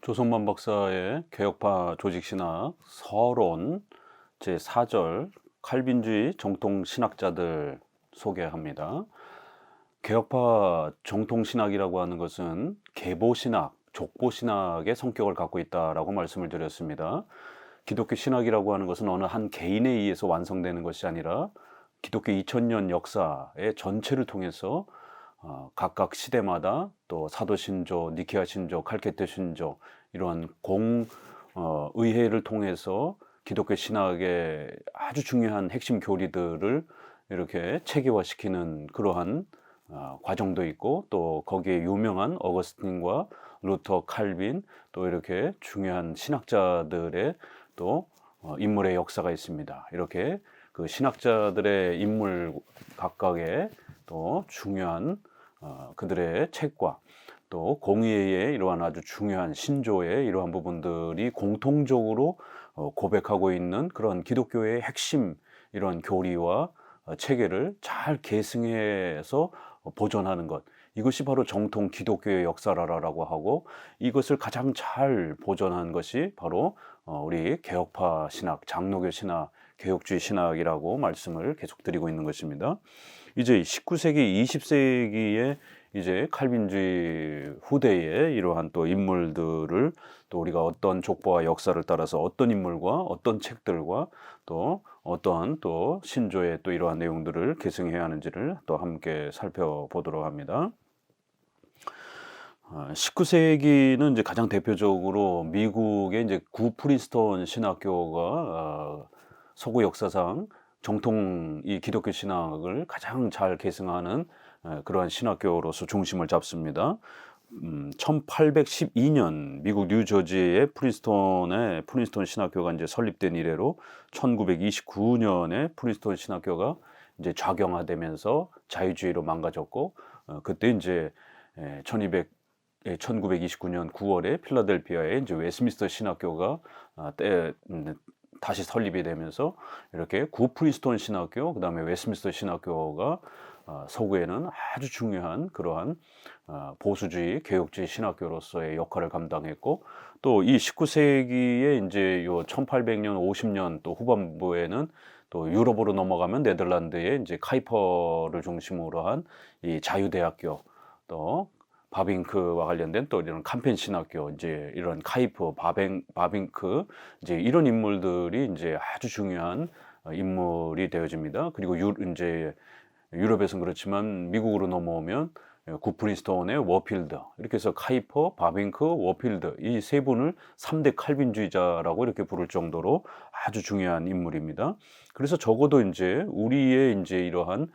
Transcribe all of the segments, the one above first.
조성만 박사의 개혁파 조직신학 서론 제4절 칼빈주의 정통신학자들 소개합니다. 개혁파 정통신학이라고 하는 것은 계보신학, 족보신학의 성격을 갖고 있다라고 말씀을 드렸습니다. 기독교 신학이라고 하는 것은 어느 한 개인에 의해서 완성되는 것이 아니라 기독교 2000년 역사의 전체를 통해서 각각 시대마다 또 사도신조, 니케아 신조, 칼케트 신조 이러한 의회를 통해서 기독교 신학의 아주 중요한 핵심 교리들을 이렇게 체계화시키는 그러한 과정도 있고, 또 거기에 유명한 어거스틴과 루터, 칼빈, 또 이렇게 중요한 신학자들의 또 인물의 역사가 있습니다. 이렇게 그 신학자들의 인물 각각의 또 중요한 그들의 책과 또 공의의 이러한 아주 중요한 신조의 이러한 부분들이 공통적으로 고백하고 있는 그런 기독교의 핵심 이러한 교리와 체계를 잘 계승해서 보존하는 것, 이것이 바로 정통 기독교의 역사라고 하고, 이것을 가장 잘 보존한 것이 바로 우리 개혁파 신학, 장로교 신학, 개혁주의 신학이라고 말씀을 계속 드리고 있는 것입니다. 이제 19세기, 20세기에 이제 칼빈주의 후대의 이러한 또 인물들을 또 우리가 어떤 족보와 역사를 따라서 어떤 인물과 어떤 책들과 또 어떠한 또 신조의 또 이러한 내용들을 계승해야 하는지를 또 함께 살펴보도록 합니다. 19세기는 이제 가장 대표적으로 미국의 이제 구 프린스턴 신학교가 서구 역사상 정통 이 기독교 신학을 가장 잘 계승하는 그러한 신학교로서 중심을 잡습니다. 1812년 미국 뉴저지의 프린스턴 신학교가 이제 설립된 이래로 1929년에 프린스턴 신학교가 이제 좌경화되면서 자유주의로 망가졌고, 그때 이제 1929년 9월에 필라델피아에 이제 웨스민스터 신학교가 다시 설립이 되면서 이렇게 구 프린스턴 신학교, 그다음에 웨스민스터 신학교가 서구에는 아주 중요한 그러한 보수주의, 개혁주의 신학교로서의 역할을 감당했고, 또 이 19세기에 이제 요 1800년, 50년 또 후반부에는 또 유럽으로 넘어가면 네덜란드의 이제 카이퍼를 중심으로 한 이 자유대학교, 또 바빙크와 관련된 또 이런 캄펜 신학교, 이제 이런 카이퍼, 바빙크, 이제 이런 인물들이 이제 아주 중요한 인물이 되어집니다. 그리고 이제 유럽에서는 그렇지만 미국으로 넘어오면 구 프린스턴의 워필드, 이렇게 해서 카이퍼, 바빙크, 워필드, 이 세 분을 3대 칼빈주의자라고 이렇게 부를 정도로 아주 중요한 인물입니다. 그래서 적어도 이제 우리의 이제 이러한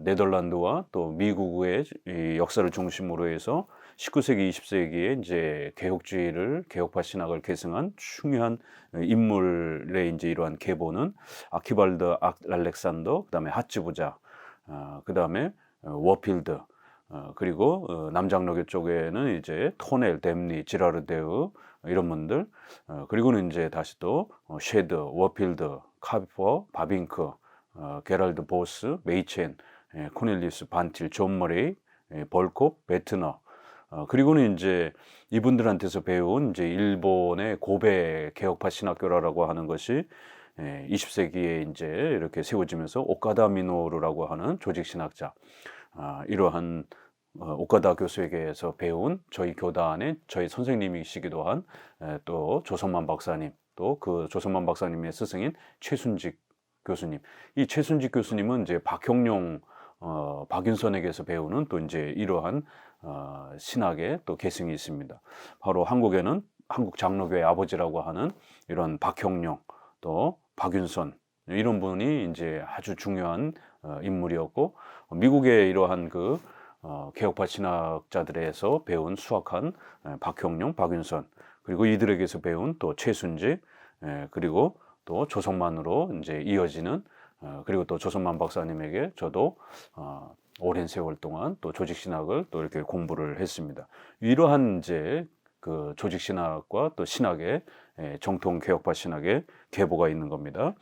네덜란드와 또 미국의 이 역사를 중심으로 해서 19세기, 20세기에 이제 개혁파 신학을 계승한 중요한 인물의 이제 이러한 계보는 아키발드 알렉산더, 그다음에 하츠부자, 그다음에 워필드, 그리고 남장로교 쪽에는 이제 토넬, 댐리, 지라르데우 이런 분들, 그리고는 이제 다시 또 쉐드, 워필드, 카이퍼, 바빙크, 게랄드 보스, 메이첸, 코넬리우스 반틸, 존 머레이, 벌콥, 베트너, 그리고는 이제 이분들한테서 배운 이제 일본의 고베 개혁파 신학교라고 하는 것이 20세기에 이제 이렇게 세워지면서 오카다 미노루라고 하는 조직 신학자, 이러한 오카다 교수에게서 배운 저희 교단의 저희 선생님이시기도 한 또 조성만 박사님, 또 그 조성만 박사님의 스승인 최순직 교수님. 이 최순직 교수님은 이제 박형룡, 박윤선에게서 배우는 또 이제 이러한 신학의 또 계승이 있습니다. 바로 한국에는 한국 장로교의 아버지라고 하는 이런 박형룡, 또 박윤선, 이런 분이 이제 아주 중요한 인물이었고, 미국의 이러한 그 개혁파 신학자들에서 배운 수학한 박형룡, 박윤선, 그리고 이들에게서 배운 또 최순직, 그리고 또 조성만으로 이제 이어지는, 그리고 또 조성만 박사님에게 저도 오랜 세월 동안 또 조직신학을 또 이렇게 공부를 했습니다. 이러한 이제 그 조직신학과 또 신학의 정통 개혁파 신학의 계보가 있는 겁니다.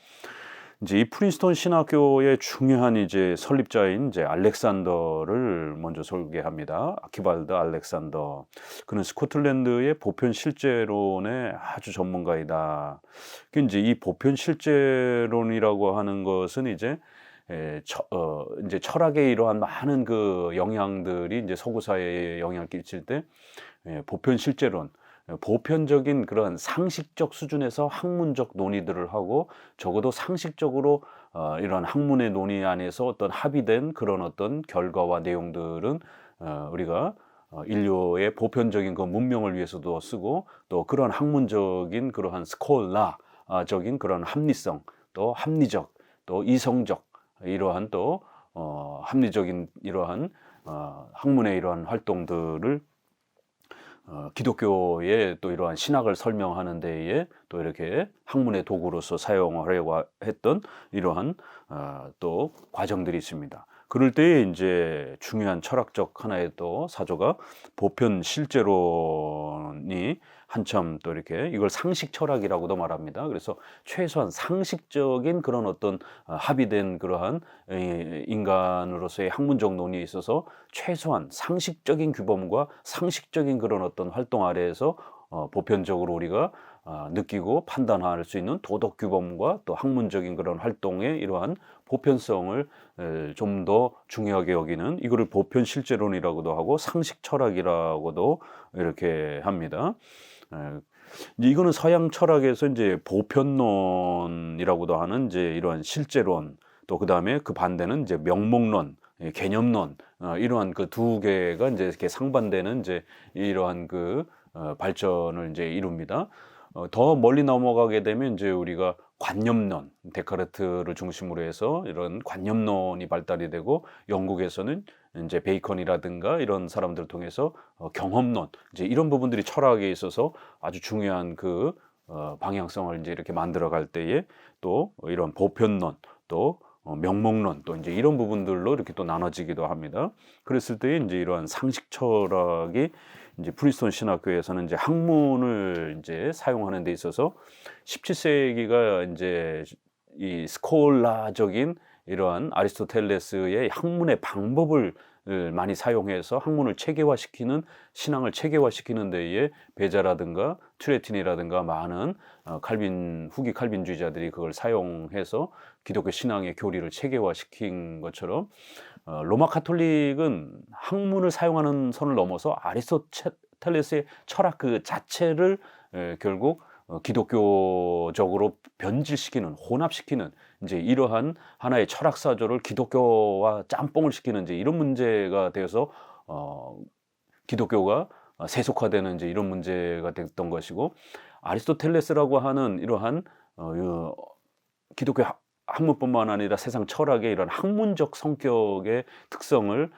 이제 이 프린스턴 신학교의 중요한 이제 설립자인 이제 알렉산더를 먼저 소개합니다. 아키발드 알렉산더. 그는 스코틀랜드의 보편 실제론의 아주 전문가이다. 그 이제 이 보편 실제론이라고 하는 것은 이제 이제 철학의 이러한 많은 그 영향들이 이제 서구 사회에 영향을 끼칠 때 보편 실제론, 보편적인 그런 상식적 수준에서 학문적 논의들을 하고 적어도 상식적으로 이런 학문의 논의 안에서 어떤 합의된 그런 어떤 결과와 내용들은 우리가 인류의 보편적인 그 문명을 위해서도 쓰고 또 그런 학문적인 그러한 스콜라적인 그런 합리성 또 합리적 또 이성적 이러한 또 합리적인 이러한 학문의 이러한 활동들을 기독교의 또 이러한 신학을 설명하는 데에 또 이렇게 학문의 도구로서 사용하려고 했던 이러한 또 과정들이 있습니다. 그럴 때에 이제 중요한 철학적 하나의 또 사조가 보편 실제론이 한참 또 이렇게 이걸 상식 철학이라고도 말합니다. 그래서 최소한 상식적인 그런 어떤 합의된 그러한 인간으로서의 학문적 논의에 있어서 최소한 상식적인 규범과 상식적인 그런 어떤 활동 아래에서 보편적으로 우리가 느끼고 판단할 수 있는 도덕 규범과 또 학문적인 그런 활동의 이러한 보편성을 좀 더 중요하게 여기는 이거를 보편 실제론이라고도 하고 상식 철학이라고도 이렇게 합니다. 이제 이거는 서양 철학에서 이제 보편론이라고도 하는 이제 이러한 실제론 또 그다음에 그 반대는 이제 명목론, 개념론 이러한 그 두 개가 이제 이렇게 상반되는 이제 이러한 그 발전을 이제 이룹니다. 더 멀리 넘어가게 되면 이제 우리가 관념론, 데카르트를 중심으로 해서 이런 관념론이 발달이 되고 영국에서는 이제 베이컨이라든가 이런 사람들을 통해서 경험론, 이제 이런 부분들이 철학에 있어서 아주 중요한 그 방향성을 이제 이렇게 만들어 갈 때에 또 이런 보편론, 또 명목론, 또 이제 이런 부분들로 이렇게 또 나눠지기도 합니다. 그랬을 때 이제 이러한 상식 철학이 이제 프린스턴 신학교에서는 이제 학문을 이제 사용하는 데 있어서 17세기가 이제 이 스콜라적인 이러한 아리스토텔레스의 학문의 방법을 많이 사용해서 학문을 체계화시키는 신앙을 체계화시키는 데에 베자라든가 튜레틴이라든가 많은 칼빈 후기 칼빈주의자들이 그걸 사용해서 기독교 신앙의 교리를 체계화시킨 것처럼 로마 카톨릭은 학문을 사용하는 선을 넘어서 아리스토텔레스의 철학 그 자체를 결국 기독교적으로 변질시키는 혼합시키는 이제 이러한 하나의 철학 사조를 기독교와 짬뽕을 시키는 이제 이런 문제가 되어서 기독교가 세속화되는 이제 이런 문제가 됐던 것이고 아리스토텔레스라고 하는 이러한 기독교 학문뿐만 아니라 세상 철학의 이런 학문적 성격의 특성을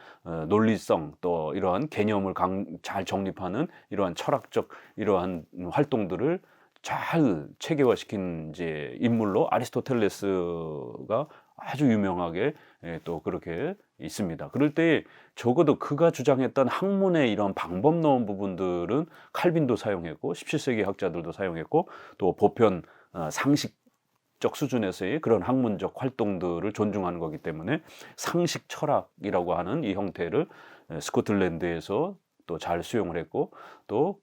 논리성 또 이러한 개념을 잘 정립하는 이러한 철학적 이러한 활동들을 잘 체계화시킨 이제 인물로 아리스토텔레스가 아주 유명하게 또 그렇게 있습니다. 그럴 때 적어도 그가 주장했던 학문의 이런 방법론 부분들은 칼빈도 사용했고 17세기 학자들도 사용했고 또 보편 상식적 수준에서의 그런 학문적 활동들을 존중하는 거기 때문에 상식 철학이라고 하는 이 형태를 스코틀랜드에서 또 잘 수용을 했고 또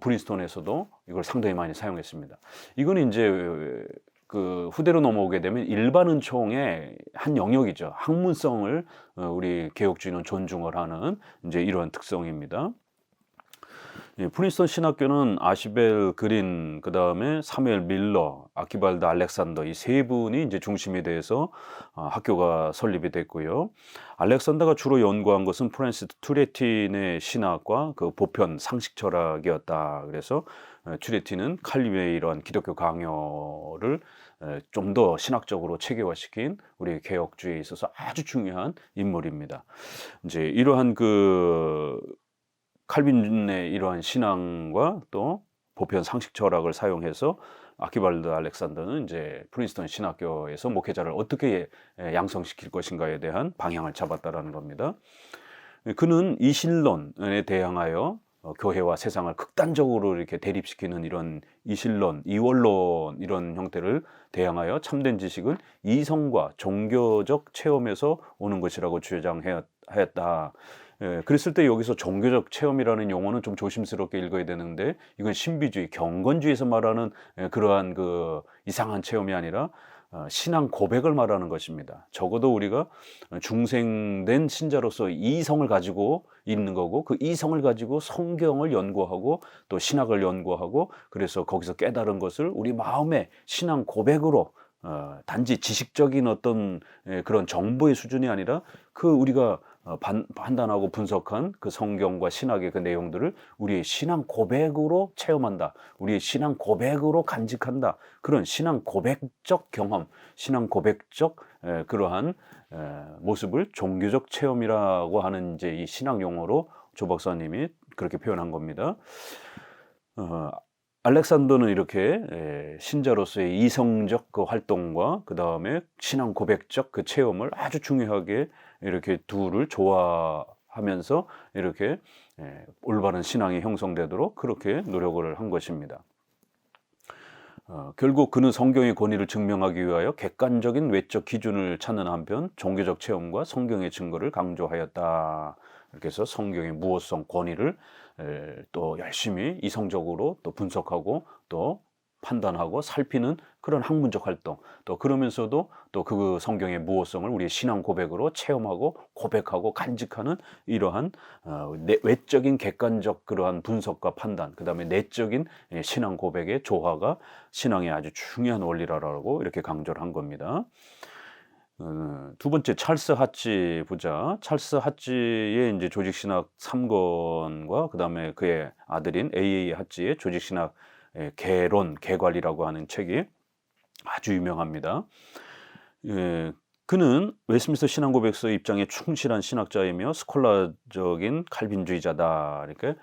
프린스턴에서도 이걸 상당히 많이 사용했습니다. 이거는 이제 그 후대로 넘어오게 되면 일반 은총의 한 영역이죠. 학문성을 우리 개혁주의는 존중을 하는 이제 이러한 특성입니다. 프린스턴 신학교는 아시벨 그린, 그 다음에 사무엘 밀러, 아키발드 알렉산더 이 세 분이 이제 중심이 돼서 학교가 설립이 됐고요. 알렉산더가 주로 연구한 것은 프란시스 튜레틴의 신학과 그 보편 상식 철학이었다. 그래서 튜레틴은 칼림의 이런 기독교 강요를 좀 더 신학적으로 체계화시킨 우리 개혁주의에 있어서 아주 중요한 인물입니다. 이제 이러한 그 칼빈의 이러한 신앙과 또 보편 상식 철학을 사용해서 아키발드 알렉산더는 이제 프린스턴 신학교에서 목회자를 어떻게 양성시킬 것인가에 대한 방향을 잡았다라는 겁니다. 그는 이신론에 대항하여 교회와 세상을 극단적으로 이렇게 대립시키는 이런 이신론, 이원론 이런 형태를 대항하여 참된 지식은 이성과 종교적 체험에서 오는 것이라고 주장하였다. 그랬을 때 여기서 종교적 체험이라는 용어는 좀 조심스럽게 읽어야 되는데, 이건 신비주의, 경건주의에서 말하는 그러한 그 이상한 체험이 아니라 신앙 고백을 말하는 것입니다. 적어도 우리가 중생된 신자로서 이성을 가지고 있는 거고, 그 이성을 가지고 성경을 연구하고 또 신학을 연구하고, 그래서 거기서 깨달은 것을 우리 마음의 신앙 고백으로, 단지 지식적인 어떤 그런 정보의 수준이 아니라 그 우리가 판단하고 분석한 그 성경과 신학의 그 내용들을 우리의 신앙 고백으로 체험한다. 우리의 신앙 고백으로 간직한다. 그런 신앙 고백적 경험, 신앙 고백적 그러한 모습을 종교적 체험이라고 하는 이제 이 신학 용어로 조 박사님이 그렇게 표현한 겁니다. 알렉산더는 이렇게 신자로서의 이성적 그 활동과 그 다음에 신앙 고백적 그 체험을 아주 중요하게 이렇게 둘을 조화하면서 이렇게 올바른 신앙이 형성되도록 그렇게 노력을 한 것입니다. 결국 그는 성경의 권위를 증명하기 위하여 객관적인 외적 기준을 찾는 한편 종교적 체험과 성경의 증거를 강조하였다. 이렇게 해서 성경의 무호성, 권위를 또 열심히 이성적으로 또 분석하고 또 판단하고 살피는 그런 학문적 활동, 또 그러면서도 또 그 성경의 무호성을 우리의 신앙 고백으로 체험하고 고백하고 간직하는 이러한 외적인 객관적 그러한 분석과 판단, 그 다음에 내적인 신앙 고백의 조화가 신앙의 아주 중요한 원리라고 이렇게 강조를 한 겁니다. 두 번째, 찰스 하치 보자. 찰스 하치의 이제 조직신학 3권과 그 다음에 그의 아들인 A.A. 하치의 조직신학 개론, 개괄이라고 하는 책이 아주 유명합니다. 그는 웨스민스터 신앙고백서의 입장에 충실한 신학자이며 스콜라적인 칼빈주의자다. 이렇게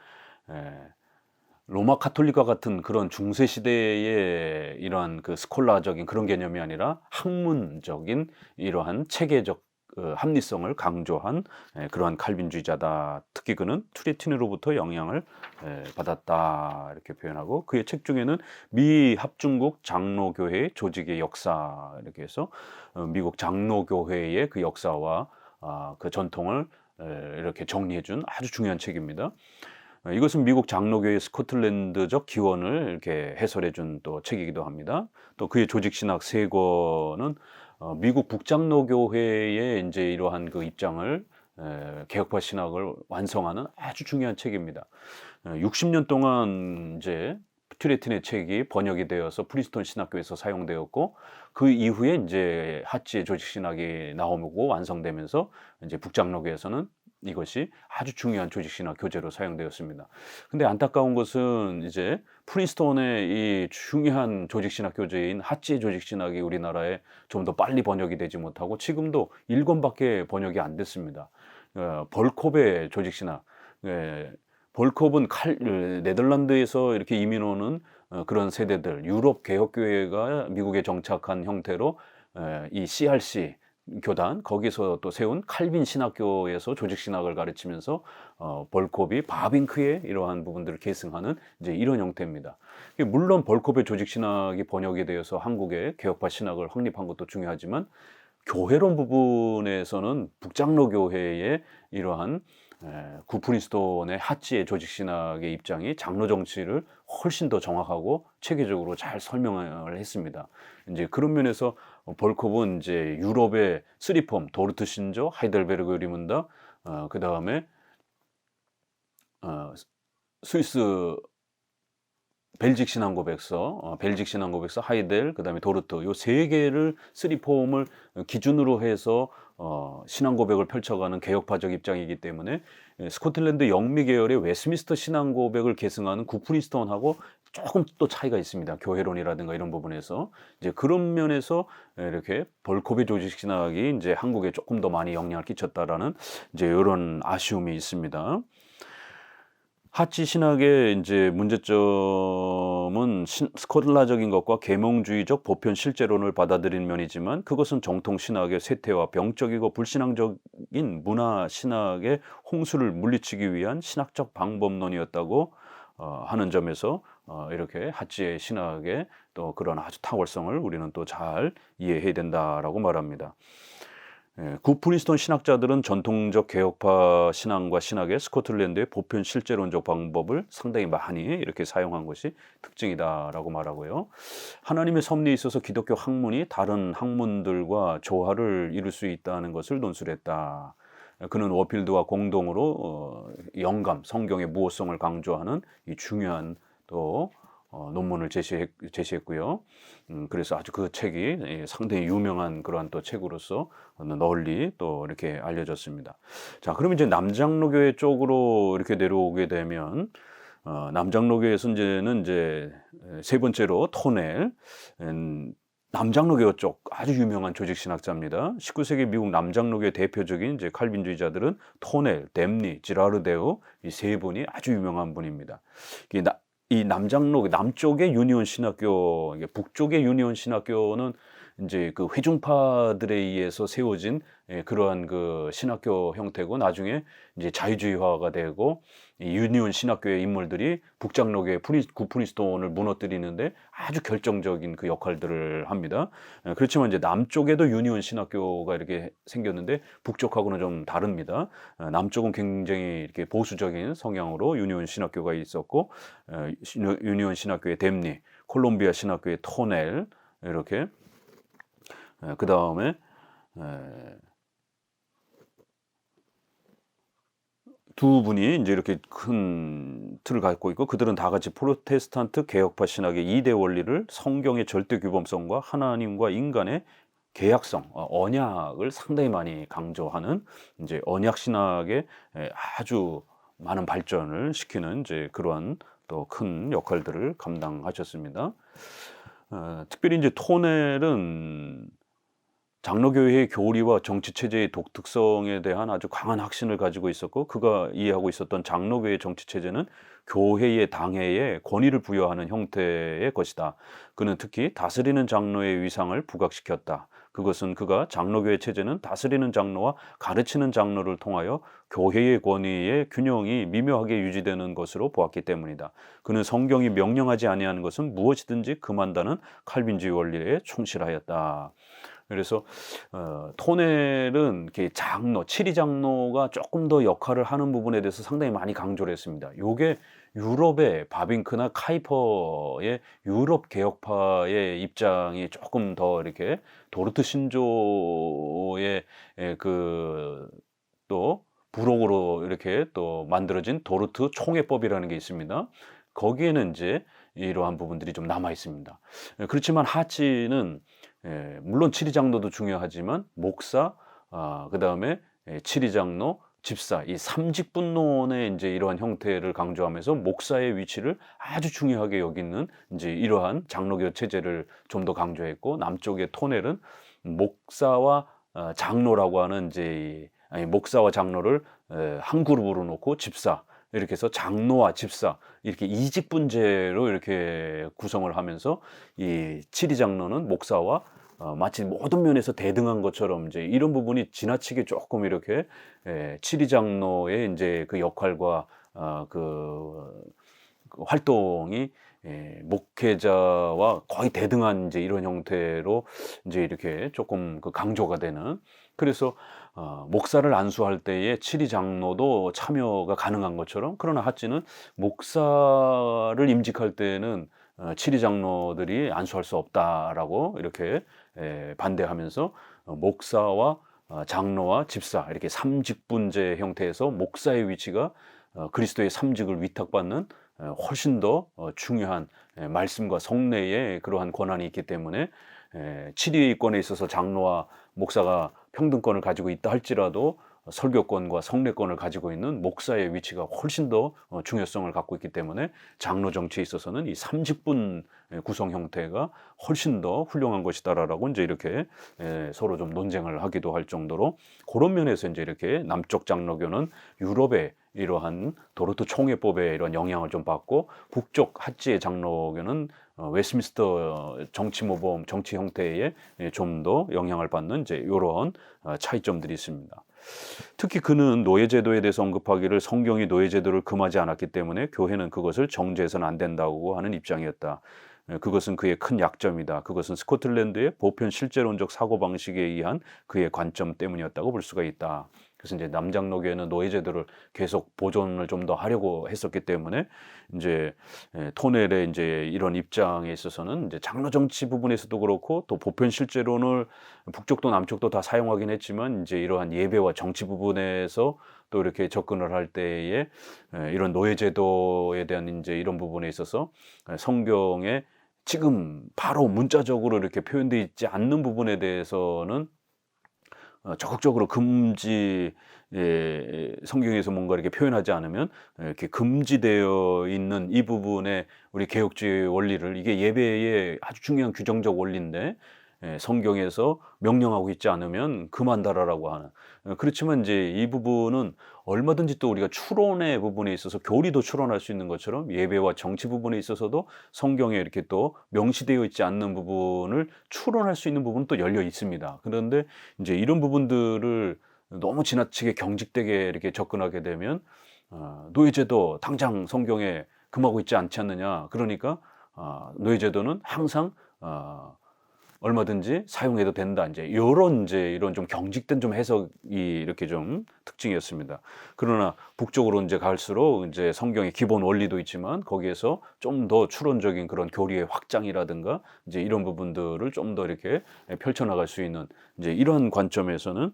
로마 카톨릭과 같은 그런 중세 시대의 이러한 그 스콜라적인 그런 개념이 아니라 학문적인 이러한 체계적 합리성을 강조한 그러한 칼빈주의자다. 특히 그는 투레티누로부터 영향을 받았다. 이렇게 표현하고, 그의 책 중에는 미 합중국 장로교회의 조직의 역사, 이렇게 해서 미국 장로교회의 그 역사와 그 전통을 이렇게 정리해준 아주 중요한 책입니다. 이것은 미국 장로교의 스코틀랜드적 기원을 이렇게 해설해준 또 책이기도 합니다. 또 그의 조직신학 3권은 미국 북장로교회의 이제 이러한 그 입장을 개혁파 신학을 완성하는 아주 중요한 책입니다. 60년 동안 이제 튜레틴의 책이 번역이 되어서 프린스턴 신학교에서 사용되었고, 그 이후에 이제 하치의 조직신학이 나오고 완성되면서 이제 북장로교에서는 이것이 아주 중요한 조직신학 교재로 사용되었습니다. 근데 안타까운 것은 이제 프린스턴의 이 중요한 조직신학 교재인 하치의 조직신학이 우리나라에 좀 더 빨리 번역이 되지 못하고 지금도 1권밖에 번역이 안 됐습니다. 벌콥의 조직신학, 벌콥은 네덜란드에서 이렇게 이민 오는 그런 세대들, 유럽 개혁교회가 미국에 정착한 형태로 이 CRC 교단, 거기서 또 세운 칼빈 신학교에서 조직신학을 가르치면서 벌콥이 바빙크의 이러한 부분들을 계승하는 이제 이런 형태입니다. 물론 벌콥의 조직신학이 번역이 되어서 한국의 개혁파 신학을 확립한 것도 중요하지만, 교회론 부분에서는 북장로교회의 이러한 구프린스톤의 하치의 조직신학의 입장이 장로 정치를 훨씬 더 정확하고 체계적으로 잘 설명을 했습니다. 이제 그런 면에서 벌콥은 이제 유럽의 쓰리폼, 도르트 신조, 하이델베르그 리문다, 그 다음에 스위스 벨직 신앙고백서, 하이델, 그 다음에 도르트, 요 세 개를 쓰리폼을 기준으로 해서 신앙고백을 펼쳐가는 개혁파적 입장이기 때문에 스코틀랜드 영미 계열의 웨스민스터 신앙고백을 계승하는 구프린스톤하고 조금 또 차이가 있습니다. 교회론이라든가 이런 부분에서 이제 그런 면에서 이렇게 벌콥의 조직신학이 이제 한국에 조금 더 많이 영향을 끼쳤다라는 이제 이런 아쉬움이 있습니다. 하치 신학의 이제 문제점은 스콜라적인 것과 계몽주의적 보편 실제론을 받아들이는 면이지만 그것은 정통 신학의 쇠퇴와 병적이고 불신앙적인 문화 신학의 홍수를 물리치기 위한 신학적 방법론이었다고 하는 점에서 이렇게 하치의 신학의 또 그런 아주 탁월성을 우리는 또 잘 이해해야 된다라고 말합니다. 구프리스톤 신학자들은 전통적 개혁파 신앙과 신학의 스코틀랜드의 보편 실제론적 방법을 상당히 많이 이렇게 사용한 것이 특징이다라고 말하고요. 하나님의 섭리에 있어서 기독교 학문이 다른 학문들과 조화를 이룰 수 있다는 것을 논술했다. 그는 워필드와 공동으로 영감, 성경의 무호성을 강조하는 이 중요한 또 논문을 제시했고요. 그래서 아주 그 책이 상당히 유명한 그러한 또 책으로서 널리 또 이렇게 알려졌습니다. 자, 그러면 이제 남장로교회 쪽으로 이렇게 내려오게 되면 남장로교회 선제는 이제 세 번째로 토넬, 남장로교 쪽 아주 유명한 조직 신학자입니다. 19세기 미국 남장로교의 대표적인 이제 칼빈주의자들은 토넬, 댐니, 지라르데우 이 세 분이 아주 유명한 분입니다. 이 남장로 남쪽의 유니온 신학교, 북쪽의 유니온 신학교는 이제 그 회중파들에 의해서 세워진 그러한 그 신학교 형태고 나중에 이제 자유주의화가 되고 이 유니온 신학교의 인물들이 북장로교의 구프리스톤을 무너뜨리는데 아주 결정적인 그 역할들을 합니다. 그렇지만 이제 남쪽에도 유니온 신학교가 이렇게 생겼는데 북쪽하고는 좀 다릅니다. 남쪽은 굉장히 이렇게 보수적인 성향으로 유니온 신학교가 있었고 유니온 신학교의 댐니, 콜롬비아 신학교의 토넬 이렇게 그 다음에 두 분이 이제 이렇게 큰 틀을 갖고 있고 그들은 다 같이 프로테스탄트 개혁파 신학의 2대 원리를 성경의 절대 규범성과 하나님과 인간의 계약성, 언약을 상당히 많이 강조하는 이제 언약 신학의 아주 많은 발전을 시키는 이제 그러한 또 큰 역할들을 감당하셨습니다. 특별히 이제 토넬은 장로교회의 교리와 정치체제의 독특성에 대한 아주 강한 확신을 가지고 있었고 그가 이해하고 있었던 장로교회의 정치체제는 교회의 당회에 권위를 부여하는 형태의 것이다. 그는 특히 다스리는 장로의 위상을 부각시켰다. 그것은 그가 장로교회 체제는 다스리는 장로와 가르치는 장로를 통하여 교회의 권위의 균형이 미묘하게 유지되는 것으로 보았기 때문이다. 그는 성경이 명령하지 아니하는 것은 무엇이든지 금한다는 칼빈주의 원리에 충실하였다. 그래서 토넬은 이렇게 장로, 치리 장로가 조금 더 역할을 하는 부분에 대해서 상당히 많이 강조를 했습니다. 요게 유럽의 바빙크나 카이퍼의 유럽 개혁파의 입장이 조금 더 이렇게 도르트 신조의 또 부록으로 이렇게 또 만들어진 도르트 총회법이라는 게 있습니다. 거기에는 이제 이러한 부분들이 좀 남아 있습니다. 그렇지만 하치는 물론 치리장로도 중요하지만 목사, 그다음에 치리장로, 집사 이 삼직분론의 이제 이러한 형태를 강조하면서 목사의 위치를 아주 중요하게 여기는 이제 이러한 장로교 체제를 좀 더 강조했고 남쪽의 토넬은 목사와 장로라고 하는 이제 목사와 장로를 한 그룹으로 놓고 집사 이렇게 해서 장로와 집사 이렇게 이직분제로 이렇게 구성을 하면서 이 치리 장로는 목사와 마치 모든 면에서 대등한 것처럼 이제 이런 부분이 지나치게 조금 이렇게 치리 장로의 이제 그 역할과 그 활동이 목회자와 거의 대등한 이제 이런 형태로 이제 이렇게 조금 그 강조가 되는 그래서 목사를 안수할 때에 치리 장로도 참여가 가능한 것처럼 그러나 하치는 목사를 임직할 때는 치리 장로들이 안수할 수 없다라고 이렇게 반대하면서 목사와 장로와 집사 이렇게 삼직분제 형태에서 목사의 위치가 그리스도의 삼직을 위탁받는 훨씬 더 중요한 말씀과 성례의 그러한 권한이 있기 때문에 치리권에 있어서 장로와 목사가 평등권을 가지고 있다 할지라도 설교권과 성례권을 가지고 있는 목사의 위치가 훨씬 더 중요성을 갖고 있기 때문에 장로 정치에 있어서는 이 30분 구성 형태가 훨씬 더 훌륭한 것이다라고 이제 이렇게 서로 좀 논쟁을 하기도 할 정도로 그런 면에서 이제 이렇게 남쪽 장로교는 유럽의 이러한 도르트 총회법에 이런 영향을 좀 받고 북쪽 핫지의 장로교는 웨스트민스터 정치모범 정치 형태에 좀 더 영향을 받는 이제 이런 차이점들이 있습니다. 특히 그는 노예제도에 대해서 언급하기를 성경이 노예제도를 금하지 않았기 때문에 교회는 그것을 정죄해서는 안 된다고 하는 입장이었다. 그것은 그의 큰 약점이다. 그것은 스코틀랜드의 보편 실제론적 사고방식에 의한 그의 관점 때문이었다고 볼 수가 있다. 그래서 이제 남장로교회는 노예제도를 계속 보존을 좀 더 하려고 했었기 때문에 이제 토넬의 이제 이런 입장에 있어서는 이제 장로 정치 부분에서도 그렇고 또 보편 실제론을 북쪽도 남쪽도 다 사용하긴 했지만 이제 이러한 예배와 정치 부분에서 또 이렇게 접근을 할 때에 이런 노예제도에 대한 이제 이런 부분에 있어서 성경에 지금 바로 문자적으로 이렇게 표현되어 있지 않는 부분에 대해서는 적극적으로 금지 성경에서 뭔가 이렇게 표현하지 않으면 이렇게 금지되어 있는 이 부분에 우리 개혁주의 원리를 이게 예배의 아주 중요한 규정적 원리인데 성경에서 명령하고 있지 않으면 금한다라고 하는 그렇지만 이제 이 부분은 얼마든지 또 우리가 추론의 부분에 있어서 교리도 추론할 수 있는 것처럼 예배와 정치 부분에 있어서도 성경에 이렇게 또 명시되어 있지 않는 부분을 추론할 수 있는 부분은 또 열려 있습니다. 그런데 이제 이런 부분들을 너무 지나치게 경직되게 이렇게 접근하게 되면 노예제도 당장 성경에 금하고 있지 않지 않느냐. 그러니까 노예제도는 항상 얼마든지 사용해도 된다. 이제 이런 좀 경직된 좀 해석이 이렇게 좀 특징이었습니다. 그러나 북쪽으로 이제 갈수록 이제 성경의 기본 원리도 있지만 거기에서 좀 더 추론적인 그런 교리의 확장이라든가 이제 이런 부분들을 좀 더 이렇게 펼쳐나갈 수 있는 이제 이런 관점에서는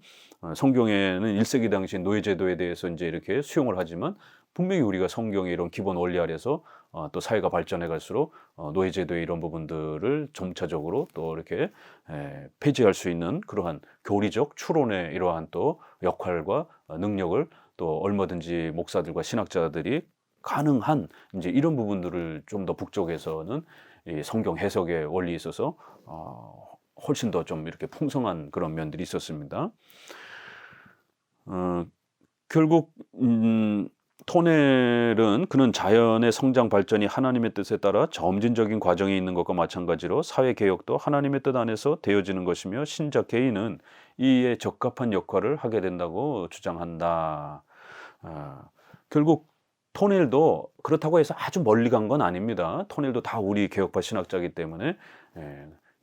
성경에는 1세기 당시 노예제도에 대해서 이제 이렇게 수용을 하지만 분명히 우리가 성경의 이런 기본 원리 아래서 또 사회가 발전해 갈수록 노예제도의 이런 부분들을 점차적으로 또 이렇게 폐지할 수 있는 그러한 교리적 추론의 이러한 또 역할과 능력을 또 얼마든지 목사들과 신학자들이 가능한 이제 이런 부분들을 좀 더 북쪽에서는 이 성경 해석의 원리에 있어서 훨씬 더 좀 이렇게 풍성한 그런 면들이 있었습니다. 결국 토넬은 그는 자연의 성장 발전이 하나님의 뜻에 따라 점진적인 과정에 있는 것과 마찬가지로 사회 개혁도 하나님의 뜻 안에서 되어지는 것이며 신자 개인은 이에 적합한 역할을 하게 된다고 주장한다. 결국 토넬도 그렇다고 해서 아주 멀리 간 건 아닙니다. 토넬도 다 우리 개혁파 신학자이기 때문에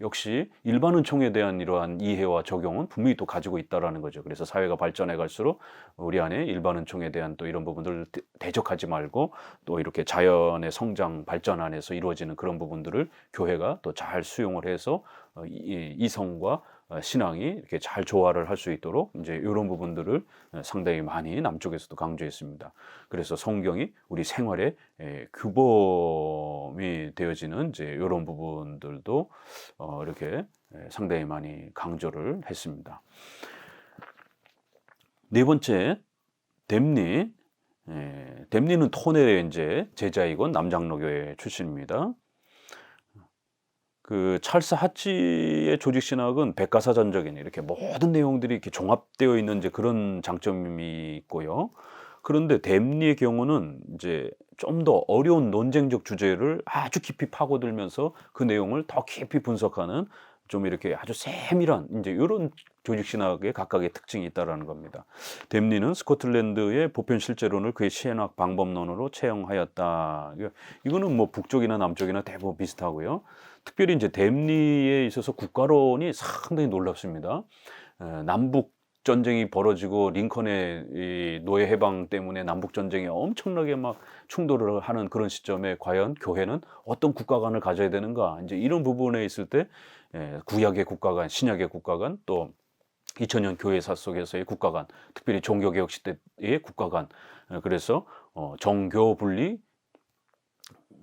역시 일반 은총에 대한 이러한 이해와 적용은 분명히 또 가지고 있다라는 거죠. 그래서 사회가 발전해 갈수록 우리 안에 일반 은총에 대한 또 이런 부분들을 대적하지 말고 또 이렇게 자연의 성장 발전 안에서 이루어지는 그런 부분들을 교회가 또 잘 수용을 해서 이성과 신앙이 이렇게 잘 조화를 할 수 있도록 이제 이런 부분들을 상당히 많이 남쪽에서도 강조했습니다. 그래서 성경이 우리 생활의 규범이 되어지는 이제 이런 부분들도 이렇게 상당히 많이 강조를 했습니다. 네 번째, 댐니. 댐니는 토넬의 이제 제자이고 남장로교회 출신입니다. 그 찰스 하치의 조직 신학은 백과사전적인 이렇게 모든 내용들이 이렇게 종합되어 있는 이제 그런 장점이 있고요. 그런데 댐니의 경우는 이제 좀 더 어려운 논쟁적 주제를 아주 깊이 파고들면서 그 내용을 더 깊이 분석하는 좀 이렇게 아주 세밀한 이제 이런 조직 신학의 각각의 특징이 있다라는 겁니다. 댐니는 스코틀랜드의 보편 실제론을 그의 신학 방법론으로 채용하였다. 이거는 뭐 북쪽이나 남쪽이나 대부분 비슷하고요. 특별히 이제 댐니에 있어서 국가론이 상당히 놀랍습니다. 남북 전쟁이 벌어지고 링컨의 이 노예 해방 때문에 남북 전쟁이 엄청나게 막 충돌을 하는 그런 시점에 과연 교회는 어떤 국가관을 가져야 되는가? 이제 이런 부분에 있을 때 구약의 국가관, 신약의 국가관, 또 2000년 교회사 속에서의 국가관, 특별히 종교개혁 시대의 국가관, 그래서 정교 분리,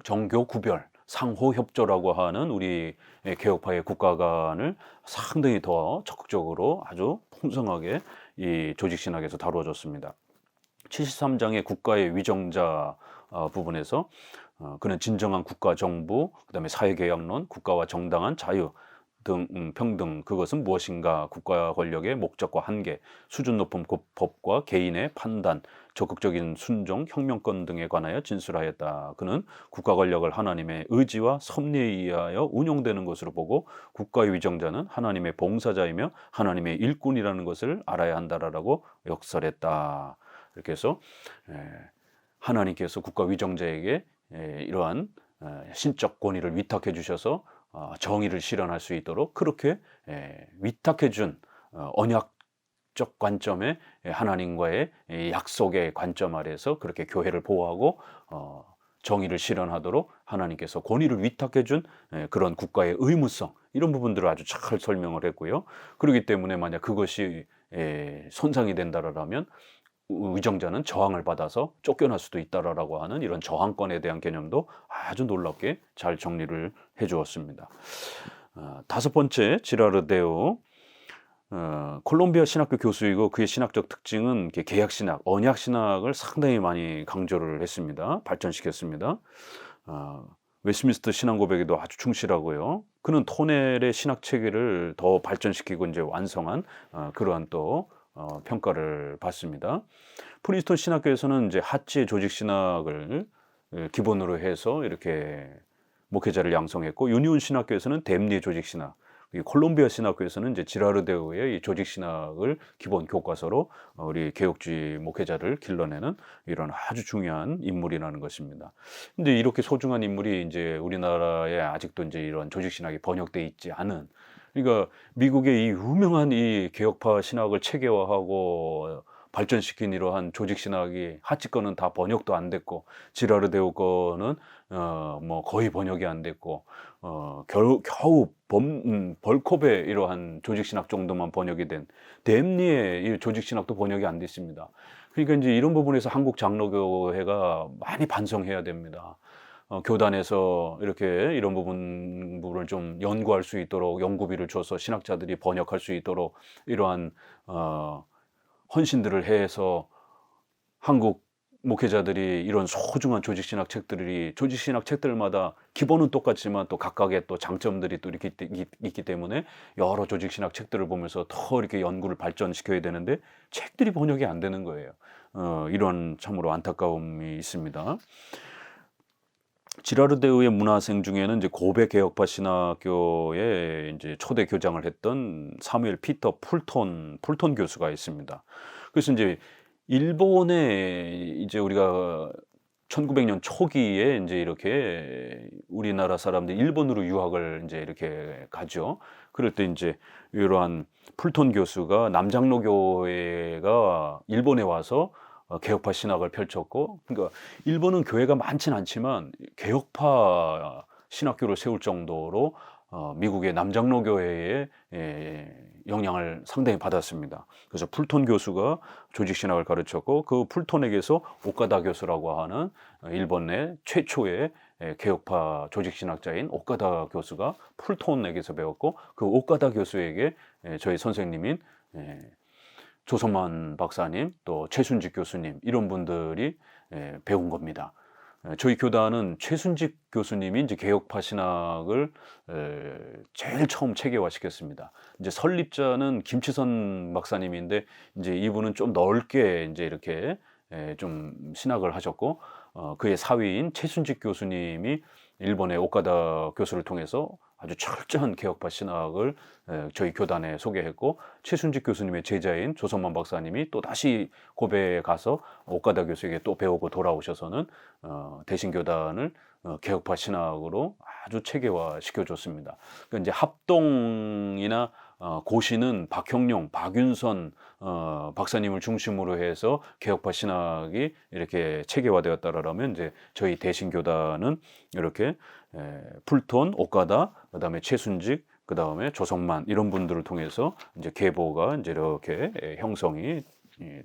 정교 구별, 상호 협조라고 하는 우리 개혁파의 국가관을 상당히 더 적극적으로 아주 풍성하게 이 조직신학에서 다루어졌습니다. 73장의 국가의 위정자 부분에서 그는 진정한 국가 정부, 그다음에 사회개혁론, 국가와 정당한 자유 등 평등 그것은 무엇인가, 국가 권력의 목적과 한계, 수준 높은 법과 개인의 판단, 적극적인 순종, 혁명권 등에 관하여 진술하였다. 그는 국가 권력을 하나님의 의지와 섭리에 의하여 운용되는 것으로 보고 국가의 위정자는 하나님의 봉사자이며 하나님의 일꾼이라는 것을 알아야 한다라고 역설했다. 이렇게 해서 하나님께서 국가 위정자에게 이러한 신적 권위를 위탁해 주셔서 정의를 실현할 수 있도록 그렇게 위탁해 준 언약적 관점의 하나님과의 약속의 관점 아래에서 그렇게 교회를 보호하고 정의를 실현하도록 하나님께서 권위를 위탁해 준 그런 국가의 의무성, 이런 부분들을 아주 잘 설명을 했고요. 그렇기 때문에 만약 그것이 손상이 된다라면 위정자는 저항을 받아서 쫓겨날 수도 있다라고 하는 이런 저항권에 대한 개념도 아주 놀랍게 잘 정리를 해 주었습니다. 다섯 번째, 지라르데오. 콜롬비아 신학교 교수이고 그의 신학적 특징은 개약 신학, 언약 신학을 상당히 많이 강조를 했습니다. 발전시켰습니다. 웨스트민스터 신앙 고백에도 아주 충실하고요. 그는 토넬의 신학 체계를 더 발전시키고 이제 완성한 그러한 또 평가를 받습니다. 프린스턴 신학교에서는 이제 하치의 조직 신학을 기본으로 해서 이렇게 목회자를 양성했고, 유니온 신학교에서는 댐리의 조직 신학, 콜롬비아 신학교에서는 이제 지라르데오의 이 조직 신학을 기본 교과서로 우리 개혁주의 목회자를 길러내는 이런 아주 중요한 인물이라는 것입니다. 근데 이렇게 소중한 인물이 이제 우리나라에 아직도 이제 이런 조직 신학이 번역돼 있지 않은, 그러니까 미국의 이 유명한 이 개혁파 신학을 체계화하고 발전시킨 이러한 조직 신학이 하치 거는 다 번역도 안 됐고, 지라르데오 거는 뭐 거의 번역이 안 됐고, 겨우 벌콥의 이러한 조직 신학 정도만 번역이 된 댐리의 이 조직 신학도 번역이 안 됐습니다. 그러니까 이제 이런 부분에서 한국 장로교회가 많이 반성해야 됩니다. 교단에서 이렇게 이런 부분을 좀 연구할 수 있도록 연구비를 줘서 신학자들이 번역할 수 있도록 이러한 헌신들을 해서 한국 목회자들이 이런 소중한 조직신학 책들이, 조직신학 책들마다 기본은 똑같지만 또 각각의 또 장점들이 또 이렇게 있기 때문에 여러 조직신학 책들을 보면서 더 이렇게 연구를 발전시켜야 되는데 책들이 번역이 안 되는 거예요. 이런 참으로 안타까움이 있습니다. 지라르데오의 문화생 중에는 이제 고베 개혁파 신학교에 이제 초대 교장을 했던 사무엘 피터 풀톤 교수가 있습니다. 그래서 이제 일본에 이제 우리가 1900년 초기에 이제 이렇게 우리나라 사람들이 일본으로 유학을 이제 이렇게 가죠. 그럴 때 이제 이러한 풀톤 교수가 남장로교회가 일본에 와서 개혁파 신학을 펼쳤고, 그러니까 일본은 교회가 많진 않지만 개혁파 신학교를 세울 정도로 미국의 남장로교회의 영향을 상당히 받았습니다. 그래서 풀톤 교수가 조직신학을 가르쳤고, 그 풀톤에게서 오카다 교수라고 하는 일본 내 최초의 개혁파 조직신학자인 오카다 교수가 풀톤에게서 배웠고, 그 오카다 교수에게 저희 선생님인 조성만 박사님, 또 최순직 교수님, 이런 분들이 배운 겁니다. 저희 교단은 최순직 교수님이 이제 개혁파 신학을 제일 처음 체계화시켰습니다. 이제 설립자는 김치선 박사님인데 이제 이분은 좀 넓게 이제 이렇게 좀 신학을 하셨고, 그의 사위인 최순직 교수님이 일본의 오카다 교수를 통해서 아주 철저한 개혁파 신학을 저희 교단에 소개했고, 최순직 교수님의 제자인 조성만 박사님이 또 다시 고베에 가서 오카다 교수에게 또 배우고 돌아오셔서는 대신교단을 개혁파 신학으로 아주 체계화 시켜줬습니다. 그러니까 이제 합동이나 고시는 박형룡, 박윤선 박사님을 중심으로 해서 개혁파 신학이 이렇게 체계화되었다라면, 이제 저희 대신교단은 이렇게 풀톤, 오카다, 그다음에 최순직, 그다음에 조성만, 이런 분들을 통해서 이제 계보가 이제 이렇게 형성이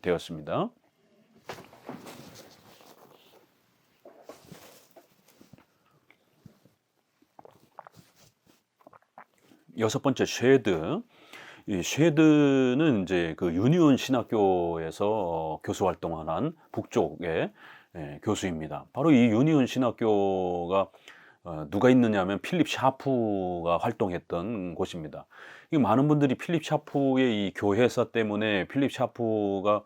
되었습니다. 여섯 번째, 쉐드. 이 쉐드는 이제 그 유니온 신학교에서 교수 활동을 한 북쪽의 교수입니다. 바로 이 유니온 신학교가 누가 있느냐면 필립 샤프가 활동했던 곳입니다. 이 많은 분들이 필립 샤프의 이 교회사 때문에 필립 샤프가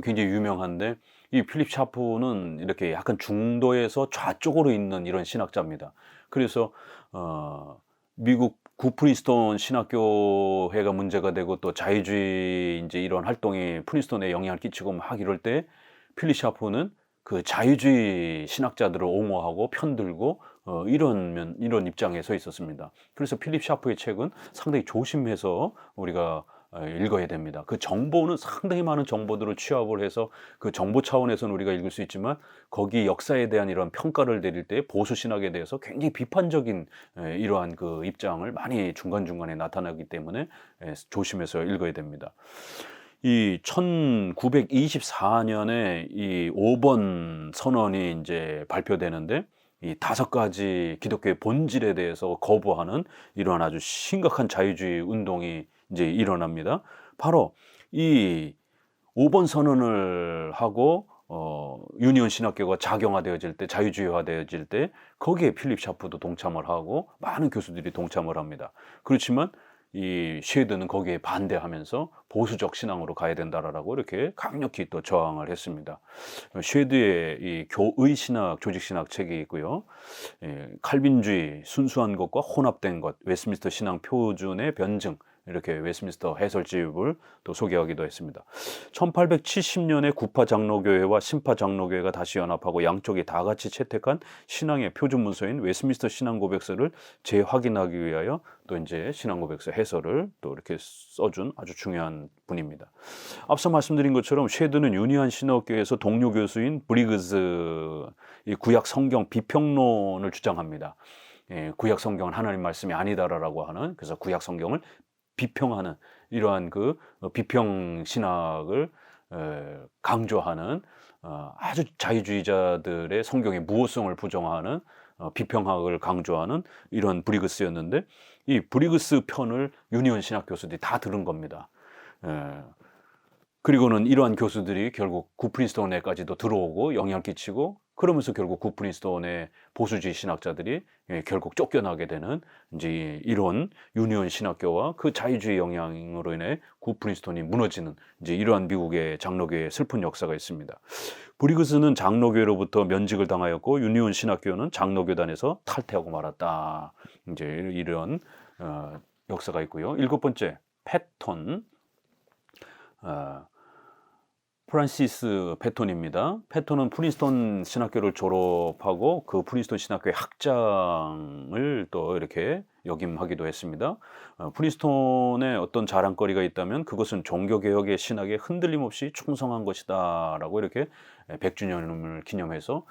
굉장히 유명한데, 이 필립 샤프는 이렇게 약간 중도에서 좌쪽으로 있는 이런 신학자입니다. 그래서 미국 구프린스톤 신학교회가 문제가 되고 또 자유주의 이제 이런 활동이 프린스톤에 영향을 끼치고 막 이럴 때 필립 샤프는 그 자유주의 신학자들을 옹호하고 편들고 이런 입장에 서 있었습니다. 그래서 필립 샤프의 책은 상당히 조심해서 우리가 읽어야 됩니다. 그 정보는 상당히 많은 정보들을 취합을 해서 그 정보 차원에서는 우리가 읽을 수 있지만, 거기 역사에 대한 이런 평가를 내릴 때 보수 신학에 대해서 굉장히 비판적인 이러한 그 입장을 많이 중간중간에 나타나기 때문에 조심해서 읽어야 됩니다. 이 1924년에 이 5번 선언이 이제 발표되는데, 이 5가지 기독교의 본질에 대해서 거부하는 이러한 아주 심각한 자유주의 운동이 이제 일어납니다. 바로 이 5번 선언을 하고 유니온 신학교가 작용화되어질 때, 자유주의화되어질 때 거기에 필립 샤프도 동참을 하고 많은 교수들이 동참을 합니다. 그렇지만 이 쉐드는 거기에 반대하면서 보수적 신앙으로 가야 된다라고 이렇게 강력히 또 저항을 했습니다. 쉐드의 이 교의 신학, 조직 신학 책이 있고요. 칼빈주의, 순수한 것과 혼합된 것, 웨스민스터 신앙 표준의 변증, 이렇게 웨스민스터 해설집을 또 소개하기도 했습니다. 1870년에 구파 장로교회와 신파 장로교회가 다시 연합하고 양쪽이 다 같이 채택한 신앙의 표준 문서인 웨스민스터 신앙 고백서를 재확인하기 위하여 또 이제 신앙 고백서 해설을 또 이렇게 써준 아주 중요한 분입니다. 앞서 말씀드린 것처럼 쉐드는 유니온 신학교에서 동료 교수인 브리그즈 이 구약 성경 비평론을 주장합니다. 구약 성경은 하나님 말씀이 아니다라고 하는, 그래서 구약 성경을 비평하는 이러한 그 비평 신학을 강조하는 아주 자유주의자들의 성경의 무호성을 부정하는 비평학을 강조하는 이런 브리그스였는데, 이 브리그스 편을 유니온 신학 교수들이 다 들은 겁니다. 그리고는 이러한 교수들이 결국 구프린스톤에까지도 들어오고 영향을 끼치고, 그러면서 결국 구프린스톤의 보수주의 신학자들이 결국 쫓겨나게 되는 이제 이런 유니온 신학교와 그 자유주의 영향으로 인해 구프린스톤이 무너지는 이제 이러한 미국의 장로교의 슬픈 역사가 있습니다. 브리그스는 장로교로부터 면직을 당하였고, 유니온 신학교는 장로교단에서 탈퇴하고 말았다. 이제 이런 역사가 있고요. 7번째, 패턴. 프란시스 패톤입니다. 패톤은 프린스톤 신학교를 졸업하고 그 프린스톤 신학교의 학장을 또 이렇게 역임하기도 했습니다. 프린스톤의 어떤 자랑거리가 있다면 그것은 종교개혁의 신학에 흔들림 없이 충성한 것이다 라고 이렇게 100주년을 기념해서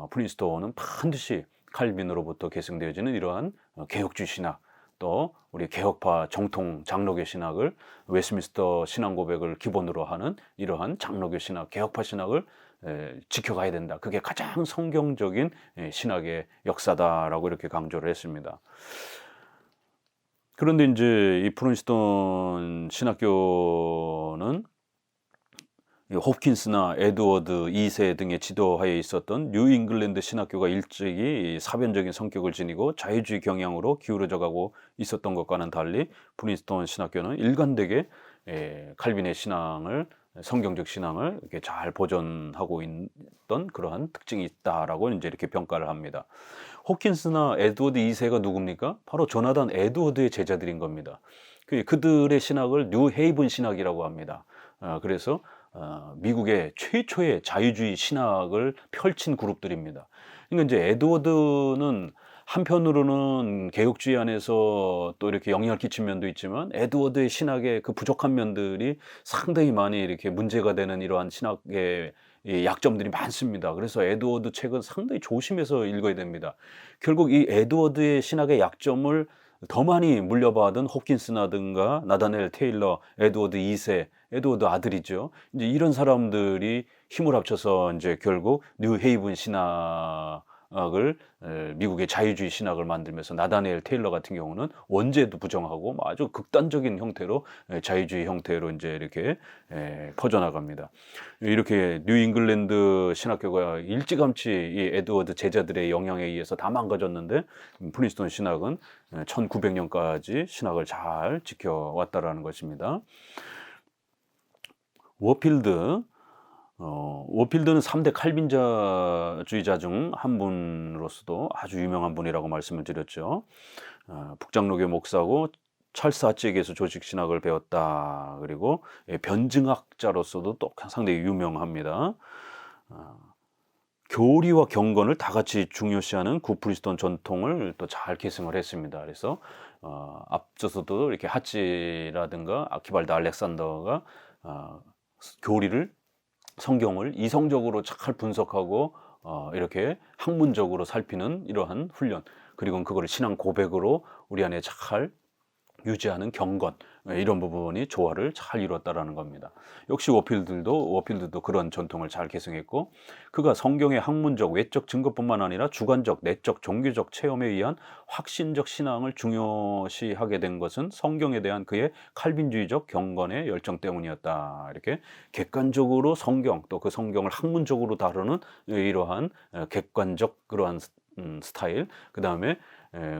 프린스톤은 반드시 칼빈으로부터 계승되어지는 이러한 개혁주의 신학, 또 우리 개혁파 정통 장로교 신학을, 웨스민스터 신앙 고백을 기본으로 하는 이러한 장로교 신학, 개혁파 신학을 지켜가야 된다. 그게 가장 성경적인 신학의 역사다라고 이렇게 강조를 했습니다. 그런데 이제 이 프린스톤 신학교는 홉킨스나 에드워드 2세 등의 지도하에 있었던 뉴잉글랜드 신학교가 일찍이 사변적인 성격을 지니고 자유주의 경향으로 기울어져 가고 있었던 것과는 달리, 프린스톤 신학교는 일관되게 칼빈의 신앙을, 성경적 신앙을 이렇게 잘 보존하고 있던 그러한 특징이 있다라고 이제 이렇게 평가를 합니다. 홉킨스나 에드워드 2세가 누굽니까? 바로 조나단 에드워드의 제자들인 겁니다. 그들의 신학을 뉴 헤이븐 신학이라고 합니다. 그래서 미국의 최초의 자유주의 신학을 펼친 그룹들입니다. 그러니까 이제 에드워드는 한편으로는 개혁주의 안에서 또 이렇게 영향을 끼친 면도 있지만, 에드워드의 신학의 그 부족한 면들이 상당히 많이 이렇게 문제가 되는 이러한 신학의 약점들이 많습니다. 그래서 에드워드 책은 상당히 조심해서 읽어야 됩니다. 결국 이 에드워드의 신학의 약점을 더 많이 물려받은 홉킨스나든가 나다넬 테일러, 에드워드 2세, 에드워드 아들이죠. 이제 이런 사람들이 힘을 합쳐서 이제 결국 뉴 헤이븐 신학을 신학을 미국의 자유주의 신학을 만들면서 나다니엘 테일러 같은 경우는 원죄도 부정하고 아주 극단적인 형태로 자유주의 형태로 이제 이렇게 퍼져나갑니다. 이렇게 뉴 잉글랜드 신학교가 일찌감치 이 에드워드 제자들의 영향에 의해서 다 망가졌는데 프린스턴 신학은 1900년까지 신학을 잘 지켜왔다라는 것입니다. 워필드는 3대 칼빈주의자 중 한 분으로서도 아주 유명한 분이라고 말씀을 드렸죠. 북장로교 목사고 찰스 하치에게서 조직신학을 배웠다. 그리고 변증학자로서도 또 상당히 유명합니다. 교리와 경건을 다 같이 중요시하는 구프리스톤 전통을 또 잘 계승을 했습니다. 그래서 앞서서도 이렇게 하치라든가 아키발드 알렉산더가 교리를 성경을 이성적으로 잘 분석하고 이렇게 학문적으로 살피는 이러한 훈련, 그리고 그거를 신앙 고백으로 우리 안에 잘 유지하는 경건, 이런 부분이 조화를 잘 이뤘다라는 겁니다. 역시 워필드도 그런 전통을 잘 계승했고, 그가 성경의 학문적, 외적 증거뿐만 아니라 주관적, 내적, 종교적 체험에 의한 확신적 신앙을 중요시하게 된 것은 성경에 대한 그의 칼빈주의적 경건의 열정 때문이었다. 이렇게 객관적으로 성경, 또 그 성경을 학문적으로 다루는 이러한 객관적 그러한 스타일, 그 다음에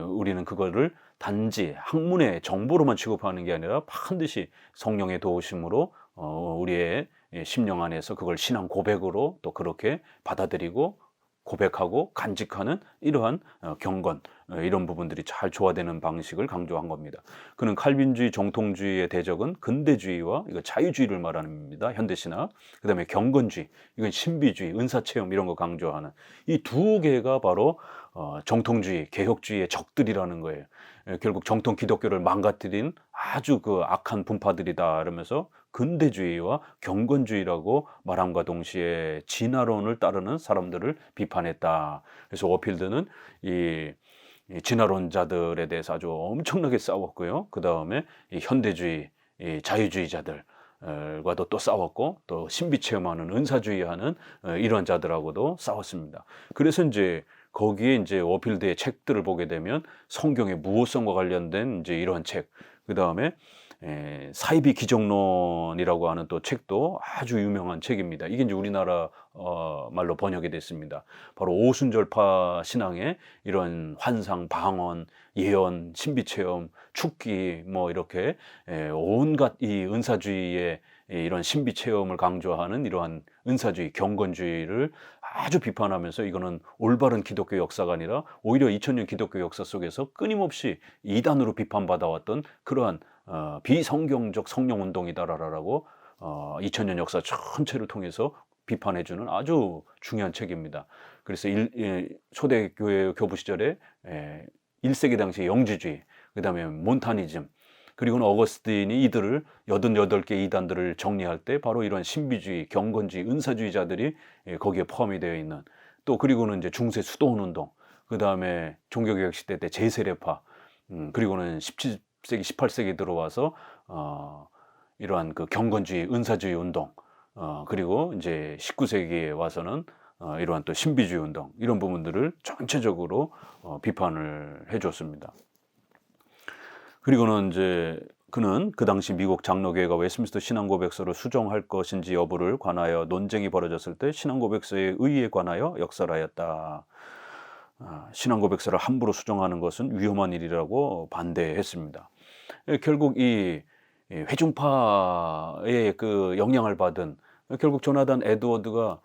우리는 그거를 단지 학문의 정보로만 취급하는 게 아니라 반드시 성령의 도우심으로 우리의 심령 안에서 그걸 신앙 고백으로 또 그렇게 받아들이고 고백하고 간직하는 이러한 경건, 이런 부분들이 잘 조화되는 방식을 강조한 겁니다. 그는 칼빈주의, 정통주의의 대적은 근대주의와 이거 자유주의를 말합니다. 현대신학. 그 다음에 경건주의, 이건 신비주의, 은사체험 이런 거 강조하는 이 두 개가 바로 정통주의, 개혁주의의 적들이라는 거예요. 결국 정통 기독교를 망가뜨린 아주 그 악한 분파들이다 이러면서 근대주의와 경건주의라고 말함과 동시에 진화론을 따르는 사람들을 비판했다. 그래서 워필드는 이 진화론자들에 대해서 아주 엄청나게 싸웠고요. 그 다음에 이 현대주의, 이 자유주의자들 과도 또 싸웠고, 또 신비 체험하는 은사주의하는 이런 자들하고도 싸웠습니다. 그래서 이제 거기에 이제 워필드의 책들을 보게 되면 성경의 무호성과 관련된 이제 이러한 책, 그 다음에 사이비 기정론이라고 하는 또 책도 아주 유명한 책입니다. 이게 이제 우리나라 말로 번역이 됐습니다. 바로 오순절파 신앙의 이런 환상, 방언, 예언, 신비체험, 축기 뭐 이렇게 온갖 이 은사주의의 이런 신비체험을 강조하는 이러한 은사주의, 경건주의를 아주 비판하면서 이거는 올바른 기독교 역사가 아니라 오히려 2000년 기독교 역사 속에서 끊임없이 이단으로 비판받아왔던 그러한 비성경적 성령운동이다라고 2000년 역사 전체를 통해서 비판해주는 아주 중요한 책입니다. 그래서 초대교회 교부 시절에 1세기 당시 영지주의, 그 다음에 몬타니즘, 그리고는 어거스틴이 이들을 88개 이단들을 정리할 때 바로 이런 신비주의, 경건주의, 은사주의자들이 거기에 포함이 되어 있는, 또 그리고는 이제 중세 수도원운동, 그 다음에 종교개혁 시대 때 제세례파, 그리고는 17세기, 18세기 들어와서 이러한 그 경건주의, 은사주의 운동, 그리고 이제 19세기에 와서는 이러한 또 신비주의 운동, 이런 부분들을 전체적으로 비판을 해줬습니다. 그리고는 이제 그는 그 당시 미국 장로교회가 웨스트민스터 신앙고백서를 수정할 것인지 여부를 관하여 논쟁이 벌어졌을 때 신앙고백서의 의의에 관하여 역설하였다. 신앙고백서를 함부로 수정하는 것은 위험한 일이라고 반대했습니다. 결국 이 회중파의 그 영향을 받은, 결국 조나단 에드워드가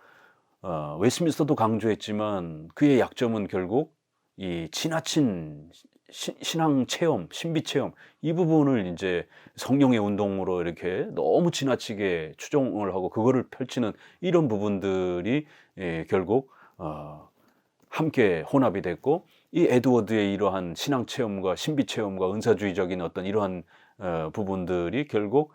웨스트민스터도 강조했지만 그의 약점은 결국 이 지나친 신앙 체험, 신비 체험, 이 부분을 이제 성령의 운동으로 이렇게 너무 지나치게 추종을 하고 그거를 펼치는 이런 부분들이 결국 함께 혼합이 됐고, 이 에드워드의 이러한 신앙 체험과 신비 체험과 은사주의적인 어떤 이러한 부분들이 결국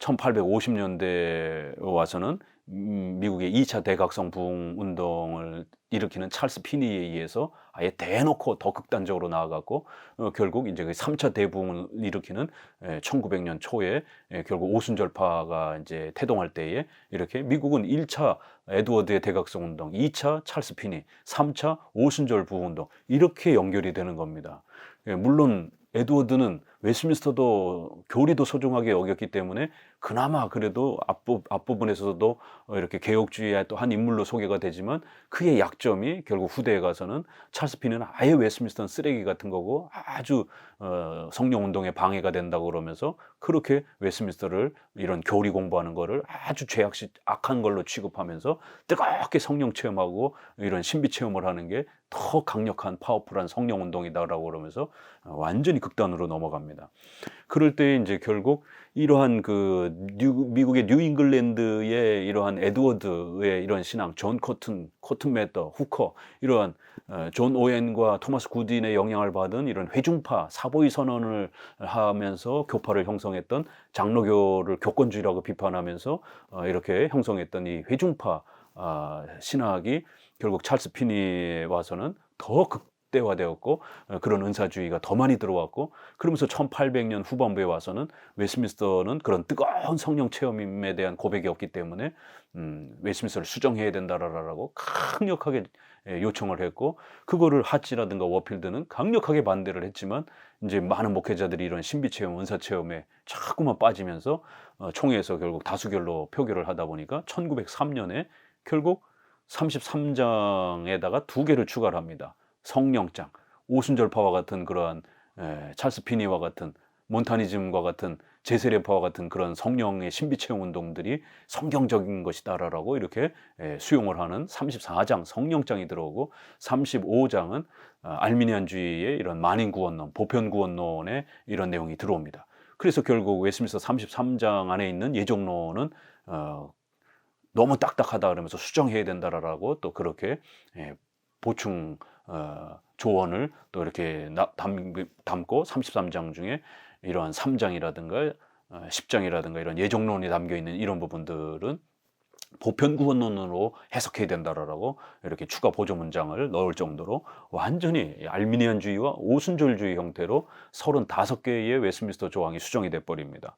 1850년대에 와서는 미국의 2차 대각성 부흥 운동을 일으키는 찰스 피니에 의해서 아예 대놓고 더 극단적으로 나아갔고 결국 이제 그 3차 대붕을 일으키는 1900년 초에 결국 오순절파가 이제 태동할 때에 이렇게 미국은 1차 에드워드의 대각성 운동, 2차 찰스 피니, 3차 오순절 부운동 이렇게 연결이 되는 겁니다. 물론 에드워드는 웨스트민스터도 교리도 소중하게 여겼기 때문에 그나마 그래도 앞부분에서도 이렇게 개혁주의의 또 한 인물로 소개가 되지만 그의 약점이 결국 후대에 가서는 찰스 피니는 아예 웨스트민스터는 쓰레기 같은 거고 아주 성령운동에 방해가 된다고 그러면서 그렇게 웨스트민스터를 이런 교리 공부하는 거를 아주 악한 걸로 취급하면서 뜨겁게 성령 체험하고 이런 신비 체험을 하는 게 더 강력한 파워풀한 성령운동이다라고 그러면서 완전히 극단으로 넘어갑니다. 그럴 때 이제 결국 이러한 그 미국의 뉴잉글랜드의 이러한 에드워드의 이런 신앙, 존 코튼 매더, 후커 이러한 존 오웬과 토마스 굿인의 영향을 받은 이런 회중파 사보이 선언을 하면서 교파를 형성했던 장로교를 교권주의라고 비판하면서 이렇게 형성했던 이 회중파 신학이 결국 찰스 피니에 와서는 더 극대화되었고 그런 은사주의가 더 많이 들어왔고 그러면서 1800년 후반부에 와서는 웨스트민스터는 그런 뜨거운 성령 체험에 대한 고백이 없기 때문에 웨스트민스터를 수정해야 된다라고 강력하게 요청을 했고 그거를 하치라든가 워필드는 강력하게 반대를 했지만 이제 많은 목회자들이 이런 신비 체험, 은사 체험에 자꾸만 빠지면서 총회에서 결국 다수결로 표결을 하다 보니까 1903년에 결국 33장에다가 2개를 추가를 합니다. 성령장, 오순절파와 같은 그러한 찰스 피니와 같은 몬타니즘과 같은 제세례파와 같은 그런 성령의 신비체험 운동들이 성경적인 것이다라고 이렇게 수용을 하는 34장 성령장이 들어오고 35장은 알미니안주의의 이런 만인구원론, 보편구원론의 이런 내용이 들어옵니다. 그래서 결국 웨스트민스터 33장 안에 있는 예정론은 너무 딱딱하다 그러면서 수정해야 된다라고 또 그렇게 보충 조언을 또 이렇게 담고 33장 중에 이러한 3장이라든가 10장이라든가 이런 예정론이 담겨 있는 이런 부분들은 보편구원론으로 해석해야 된다라고 이렇게 추가 보조 문장을 넣을 정도로 완전히 알미니안주의와 오순절주의 형태로 35개의 웨스트민스터 조항이 수정이 돼 버립니다.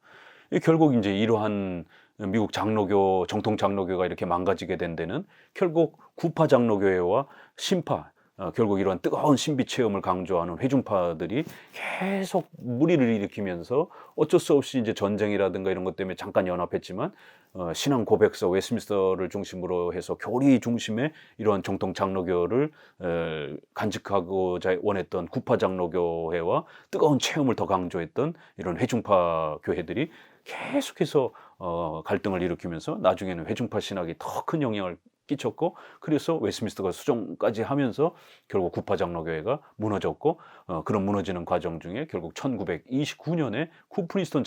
결국 이제 이러한 미국 장로교, 정통 장로교가 이렇게 망가지게 된 데는 결국 구파 장로교회와 신파, 결국 이런 뜨거운 신비 체험을 강조하는 회중파들이 계속 무리를 일으키면서 어쩔 수 없이 이제 전쟁이라든가 이런 것 때문에 잠깐 연합했지만 신앙 고백서 웨스트민스터를 중심으로 해서 교리 중심의 이런 정통 장로교를 간직하고자 원했던 구파 장로교회와 뜨거운 체험을 더 강조했던 이런 회중파 교회들이 계속해서 갈등을 일으키면서 나중에는 회중파 신학이 더 큰 영향을 끼쳤고 그래서 웨스트민스터가 수정까지 하면서 결국 구파 장로교회가 무너졌고 그런 무너지는 과정 중에 결국 1929년에 쿠프린스턴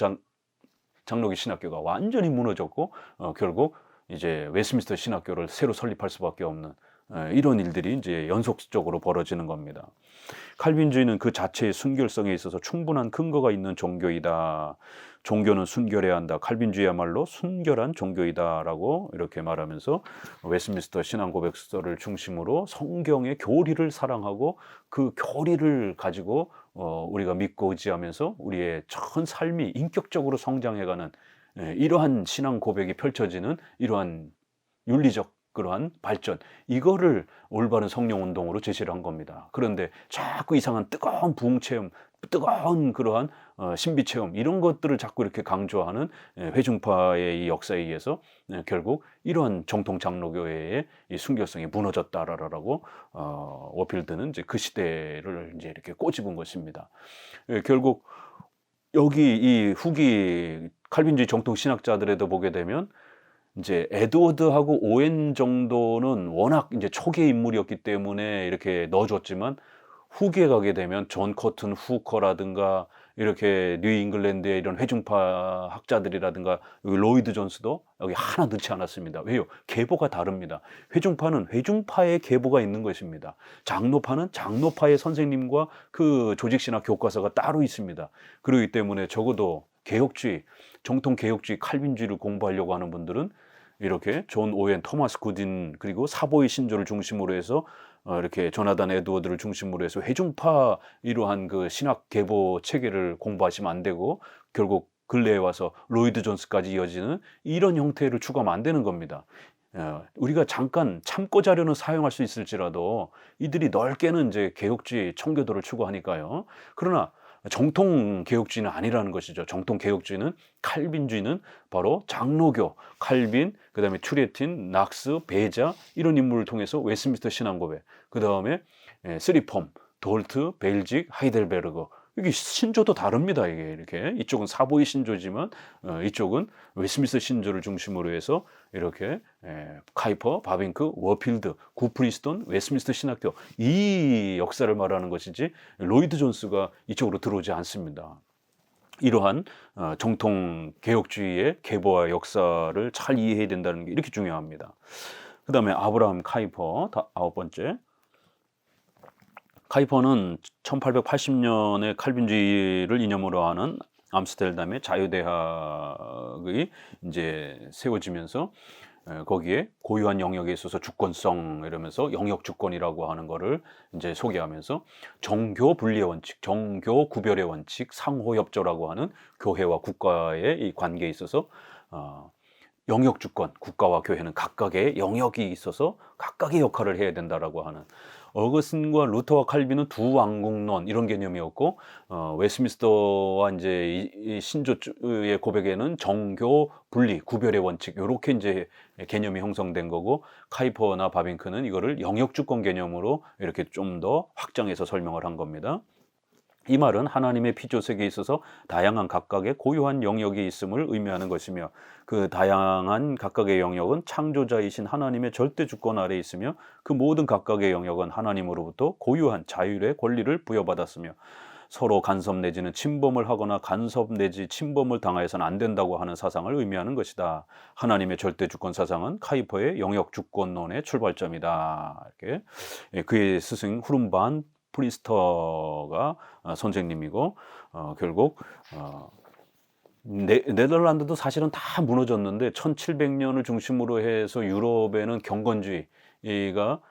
장로교 신학교가 완전히 무너졌고 결국 이제 웨스트민스터 신학교를 새로 설립할 수밖에 없는 이런 일들이 이제 연속적으로 벌어지는 겁니다. 칼빈주의는 그 자체의 순결성에 있어서 충분한 근거가 있는 종교이다. 종교는 순결해야 한다. 칼빈주의야말로 순결한 종교이다라고 이렇게 말하면서 웨스트민스터 신앙 고백서를 중심으로 성경의 교리를 사랑하고 그 교리를 가지고 우리가 믿고 의지하면서 우리의 전 삶이 인격적으로 성장해가는 이러한 신앙 고백이 펼쳐지는 이러한 윤리적 그러한 발전 이거를 올바른 성령 운동으로 제시를 한 겁니다. 그런데 자꾸 이상한 뜨거운 부흥 체험, 뜨거운 그러한 신비 체험 이런 것들을 자꾸 이렇게 강조하는 회중파의 이 역사에 의해서 결국 이러한 정통 장로교회의 이 순결성이 무너졌다라고 워필드는 이제 그 시대를 이제 이렇게 꼬집은 것입니다. 결국 여기 이 후기 칼빈주의 정통 신학자들에도 보게 되면 이제 에드워드하고 오웬 정도는 워낙 이제 초기의 인물이었기 때문에 이렇게 넣어줬지만 후기에 가게 되면 존 코튼 후커라든가 이렇게 뉴잉글랜드의 이런 회중파 학자들이라든가 여기 로이드 존스도 여기 하나 넣지 않았습니다. 왜요? 계보가 다릅니다. 회중파는 회중파의 계보가 있는 것입니다. 장로파는 장로파의 선생님과 그 조직신학 교과서가 따로 있습니다. 그렇기 때문에 적어도 개혁주의, 정통 개혁주의 칼빈주의를 공부하려고 하는 분들은 이렇게 존 오웬, 토마스 굿인 그리고 사보이 신조를 중심으로 해서 이렇게 조나단 에드워드를 중심으로 해서 회중파 이러한 그 신학 계보 체계를 공부하시면 안 되고 결국 근래에 와서 로이드 존스까지 이어지는 이런 형태를 추구하면 안 되는 겁니다. 우리가 잠깐 참고 자료는 사용할 수 있을지라도 이들이 넓게는 이제 개혁주의 청교도를 추구하니까요. 그러나 정통 개혁주의는 아니라는 것이죠. 정통 개혁주의는 칼빈주의는 바로 장로교, 칼빈, 그다음에 튜레틴, 낙스, 베자 이런 인물을 통해서 웨스민스터 신앙고백, 그다음에 쓰리폼, 돌트, 벨직, 하이델베르그, 이게 신조도 다릅니다. 이게 이렇게 이쪽은 사보이 신조지만 이쪽은 웨스민스터 신조를 중심으로 해서 이렇게 카이퍼, 바빙크, 워필드, 구프리스톤, 웨스민스터 신학교 이 역사를 말하는 것이지 로이드 존스가 이쪽으로 들어오지 않습니다. 이러한 정통 개혁주의의 계보와 역사를 잘 이해해야 된다는 게 이렇게 중요합니다. 그 다음에 아브라함 카이퍼, 9번째. 카이퍼는 1880년에 칼빈주의를 이념으로 하는 암스테르담의 자유대학이 이제 세워지면서 거기에 고유한 영역에 있어서 주권성 이러면서 영역 주권이라고 하는 거를 이제 소개하면서 정교 분리의 원칙, 정교 구별의 원칙, 상호협조라고 하는 교회와 국가의 이 관계에 있어서 영역 주권, 국가와 교회는 각각의 영역이 있어서 각각의 역할을 해야 된다라고 하는, 어거스틴과 루터와 칼빈은 두 왕국론 이런 개념이었고 웨스민스터와 이제 이 신조의 고백에는 정교 분리 구별의 원칙 이렇게 이제 개념이 형성된 거고, 카이퍼나 바빙크는 이거를 영역 주권 개념으로 이렇게 좀 더 확장해서 설명을 한 겁니다. 이 말은 하나님의 피조 세계에 있어서 다양한 각각의 고유한 영역이 있음을 의미하는 것이며, 그 다양한 각각의 영역은 창조자이신 하나님의 절대 주권 아래에 있으며 그 모든 각각의 영역은 하나님으로부터 고유한 자율의 권리를 부여받았으며 서로 간섭 내지는 침범을 하거나 간섭 내지 침범을 당하여서는 안 된다고 하는 사상을 의미하는 것이다. 하나님의 절대 주권 사상은 카이퍼의 영역 주권론의 출발점이다. 이렇게 그의 스승 후른반 프리스터가 선생님이고, 결국 네덜란드도 사실은 다 무너졌는데 1700년을 중심으로 해서 유럽에는 경건주의가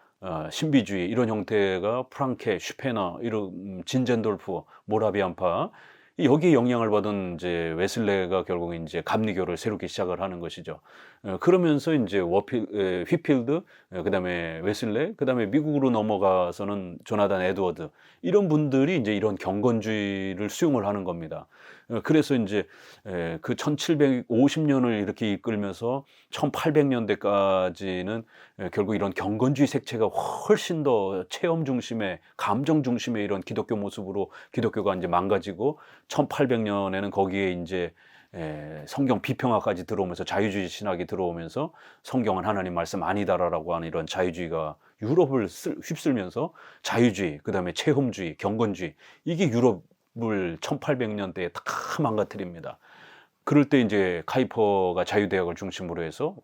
신비주의 이런 형태가 프랑케, 슈페너, 이런 진젠돌프, 모라비안파 여기에 영향을 받은 이제 웨슬레가 결국 이제 감리교를 새롭게 시작을 하는 것이죠. 그러면서 이제 휘필드, 그다음에 웨슬레, 그다음에 미국으로 넘어가서는 조나단 에드워드 이런 분들이 이제 이런 경건주의를 수용을 하는 겁니다. 그래서 이제 그 1750년을 이렇게 이끌면서 1800년대까지는 결국 이런 경건주의 색채가 훨씬 더 체험 중심의, 감정 중심의 이런 기독교 모습으로 기독교가 이제 망가지고, 1800년에는 거기에 이제 성경 비평화까지 들어오면서 자유주의 신학이 들어오면서 성경은 하나님 말씀 아니다라고 하는 이런 자유주의가 유럽을 휩쓸면서 자유주의, 그다음에 체험주의, 경건주의 이게 유럽을 1800년대에 다 망가뜨립니다. 그럴 때 이제 카이퍼가 자유대학을 중심으로 해서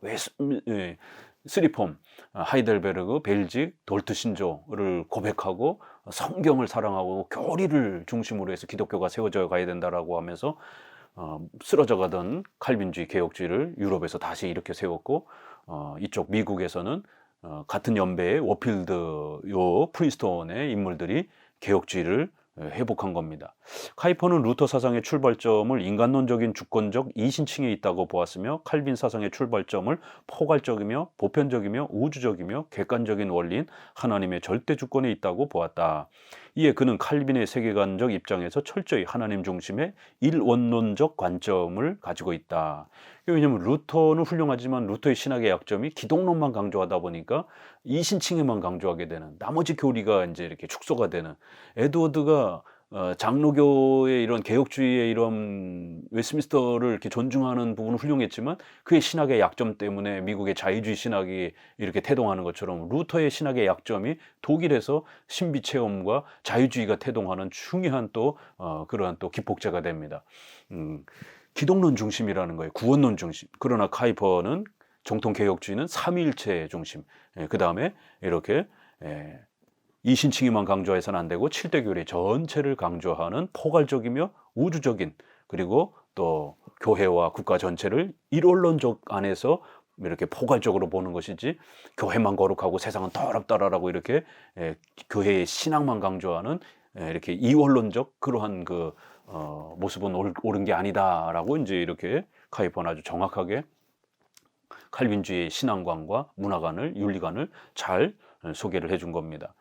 쓰리폼, 하이델베르그, 벨직, 돌트 신조를 고백하고 성경을 사랑하고 교리를 중심으로 해서 기독교가 세워져 가야 된다라고 하면서 쓰러져 가던 칼빈주의 개혁주의를 유럽에서 다시 이렇게 세웠고, 이쪽 미국에서는 같은 연배의 워필드, 프린스톤의 인물들이 개혁주의를 회복한 겁니다. 카이퍼는 루터 사상의 출발점을 인간론적인 주권적 이신층에 있다고 보았으며, 칼빈 사상의 출발점을 포괄적이며 보편적이며 우주적이며 객관적인 원리인 하나님의 절대 주권에 있다고 보았다. 이에 그는 칼빈의 세계관적 입장에서 철저히 하나님 중심의 일원론적 관점을 가지고 있다. 왜냐하면 루터는 훌륭하지만 루터의 신학의 약점이 기독론만 강조하다 보니까 이신층에만 강조하게 되는, 나머지 교리가 이제 이렇게 축소가 되는, 에드워드가 장로교의 이런 개혁주의의 이런 웨스민스터를 이렇게 존중하는 부분은 훌륭했지만 그의 신학의 약점 때문에 미국의 자유주의 신학이 이렇게 태동하는 것처럼 루터의 신학의 약점이 독일에서 신비 체험과 자유주의가 태동하는 중요한 또 그러한 또 기폭제가 됩니다. 기독론 중심이라는 거예요. 구원론 중심. 그러나 카이퍼는 정통 개혁주의는 삼위일체 중심. 그 다음에 이렇게 이신칭의만 강조해서는 안 되고 7대 교리 전체를 강조하는 포괄적이며 우주적인, 그리고 또 교회와 국가 전체를 일원론적 안에서 이렇게 포괄적으로 보는 것이지 교회만 거룩하고 세상은 더럽다라고 이렇게 교회의 신앙만 강조하는 이렇게 이원론적 그러한 그 모습은 옳은 게 아니다라고 이제 이렇게 카이퍼는 아주 정확하게 칼빈주의의 신앙관과 문화관을 윤리관을 잘 소개를 해준 겁니다.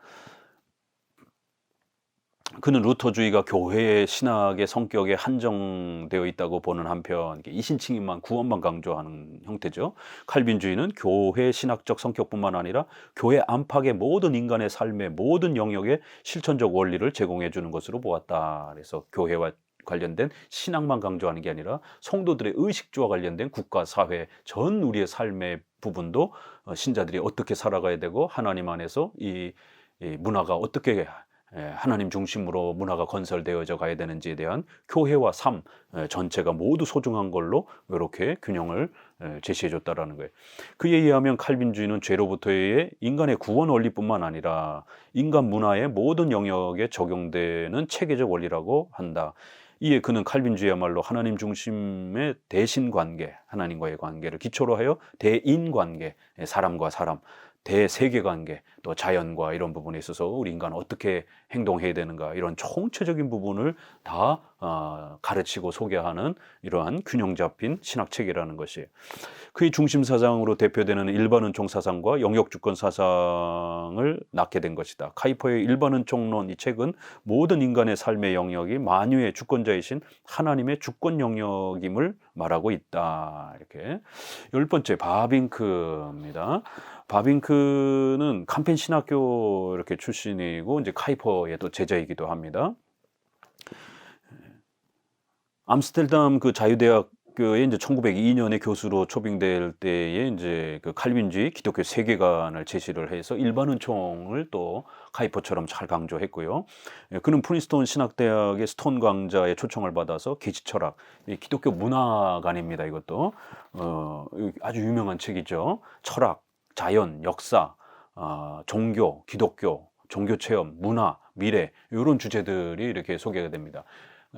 그는 루터주의가 교회의 신학의 성격에 한정되어 있다고 보는 한편 이신칭의만 구원만 강조하는 형태죠. 칼빈주의는 교회 신학적 성격뿐만 아니라 교회 안팎의 모든 인간의 삶의 모든 영역에 실천적 원리를 제공해 주는 것으로 보았다. 그래서 교회와 관련된 신앙만 강조하는 게 아니라 성도들의 의식주와 관련된 국가, 사회, 전 우리의 삶의 부분도 신자들이 어떻게 살아가야 되고 하나님 안에서 이 문화가 어떻게 하나님 중심으로 문화가 건설되어져 가야 되는지에 대한 교회와 삶 전체가 모두 소중한 걸로 이렇게 균형을 제시해 줬다라는 거예요. 그에 의하면 칼빈주의는 죄로부터의 인간의 구원 원리뿐만 아니라 인간 문화의 모든 영역에 적용되는 체계적 원리라고 한다. 이에 그는 칼빈주의야말로 하나님 중심의 대신관계, 하나님과의 관계를 기초로 하여 대인관계, 사람과 사람, 대세계관계, 또 자연과 이런 부분에 있어서 우리 인간은 어떻게 행동해야 되는가 이런 총체적인 부분을 다 가르치고 소개하는 이러한 균형 잡힌 신학체계라는 것이에요. 그의 중심 사상으로 대표되는 일반은총 사상과 영역주권 사상을 낳게 된 것이다. 카이퍼의 일반은총론 이 책은 모든 인간의 삶의 영역이 만유의 주권자이신 하나님의 주권 영역임을 말하고 있다. 이렇게 10번째 바빙크입니다. 바빙크는 캄펜 신학교 이렇게 출신이고 이제 카이퍼의 또 제자이기도 합니다. 암스테르담 그 자유대학교에 이제 1902년에 교수로 초빙될 때에 이제 그 칼빈주의 기독교 세계관을 제시를 해서 일반은총을 또 카이퍼처럼 잘 강조했고요. 그는 프린스턴 신학대학의 스톤 강자의 초청을 받아서 계시철학, 기독교 문화관입니다. 이것도 아주 유명한 책이죠. 철학, 자연, 역사, 종교, 기독교, 종교체험, 문화, 미래 이런 주제들이 이렇게 소개가 됩니다.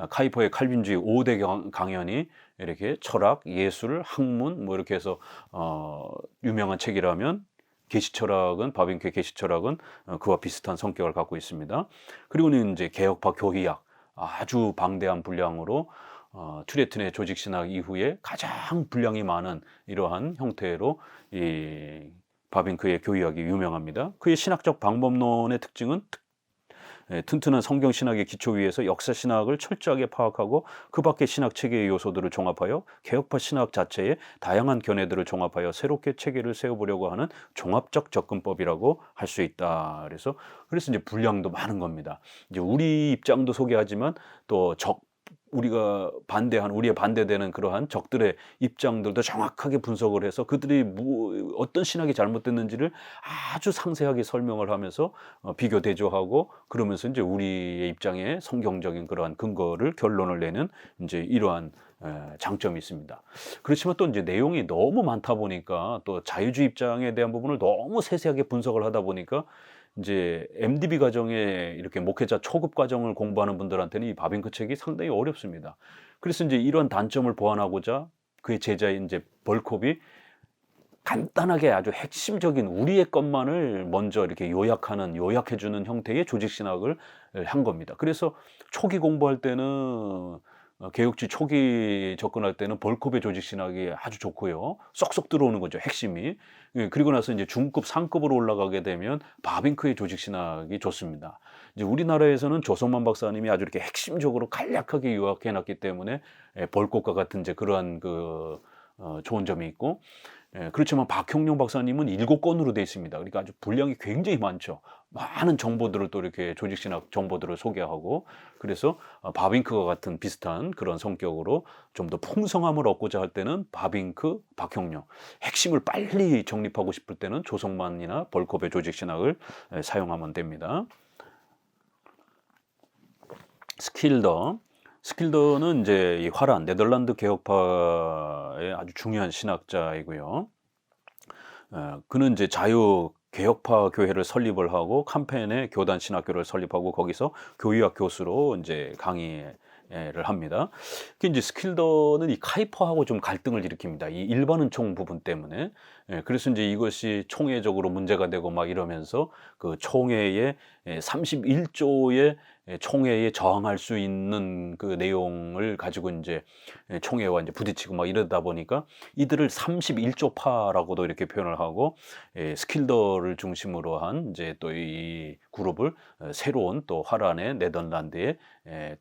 카이퍼의 칼빈주의 5대 강연이 이렇게 철학, 예술, 학문 뭐 이렇게 해서 유명한 책이라면 계시철학은 바빙크의 계시철학은 그와 비슷한 성격을 갖고 있습니다. 그리고는 이제 개혁파 교리학 아주 방대한 분량으로 튜레튼의 조직신학 이후에 가장 분량이 많은 이러한 형태로 이 바빙크의 교리학이 유명합니다. 그의 신학적 방법론의 특징은 튼튼한 성경 신학의 기초 위에서 역사 신학을 철저하게 파악하고 그 밖의 신학 체계의 요소들을 종합하여 개혁파 신학 자체의 다양한 견해들을 종합하여 새롭게 체계를 세워보려고 하는 종합적 접근법이라고 할 수 있다. 그래서 이제 분량도 많은 겁니다. 이제 우리 입장도 소개하지만 또 우리가 우리에 반대되는 그러한 적들의 입장들도 정확하게 분석을 해서 그들이 어떤 신학이 잘못됐는지를 아주 상세하게 설명을 하면서 비교 대조하고 그러면서 이제 우리의 입장에 성경적인 그러한 근거를 결론을 내는 이제 이러한 장점이 있습니다. 그렇지만 또 이제 내용이 너무 많다 보니까 또 자유주의 입장에 대한 부분을 너무 세세하게 분석을 하다 보니까 이제 MDB 과정에 이렇게 목회자 초급 과정을 공부하는 분들한테는 이 바빙크 책이 상당히 어렵습니다. 그래서 이제 이런 단점을 보완하고자 그의 제자인 이제 벌콥이 간단하게 아주 핵심적인 우리의 것만을 먼저 이렇게 요약해주는 형태의 조직신학을 한 겁니다. 그래서 초기 공부할 때는 개혁주의 초기 접근할 때는 벌콥의 조직신학이 아주 좋고요. 쏙쏙 들어오는 거죠, 핵심이. 그리고 나서 이제 중급, 상급으로 올라가게 되면 바빙크의 조직신학이 좋습니다. 이제 우리나라에서는 조성만 박사님이 아주 이렇게 핵심적으로 간략하게 요약해 놨기 때문에 벌콥과 같은 이제 그러한 좋은 점이 있고, 그렇지만 박형룡 박사님은 7권으로 되어 있습니다. 그러니까 아주 분량이 굉장히 많죠. 많은 정보들을 또 이렇게 조직신학 정보들을 소개하고, 그래서 바빙크와 같은 비슷한 그런 성격으로 좀 더 풍성함을 얻고자 할 때는 바빙크, 박형룡, 핵심을 빨리 정립하고 싶을 때는 조성만이나 벌콥의 조직신학을 사용하면 됩니다. 스킬더는 이제 이 화란 네덜란드 개혁파의 아주 중요한 신학자이고요. 그는 이제 자유 개혁파 교회를 설립을 하고 캄펜의 교단 신학교를 설립하고 거기서 교의학 교수로 이제 강의에 를 합니다. 그 이제 스킬더는 이 카이퍼하고 좀 갈등을 일으킵니다. 이 일반 은총 부분 때문에. 그래서 이제 이것이 총회적으로 문제가 되고 막 이러면서 그 총회에 31조의 총회에 저항할 수 있는 그 내용을 가지고 인제 총회와 인제 부딪히고 막 이러다 보니까 이들을 31조파라고도 이렇게 표현을 하고, 스킬더를 중심으로 한 인제 또 이 그룹을 새로운 또 화란의 네덜란드의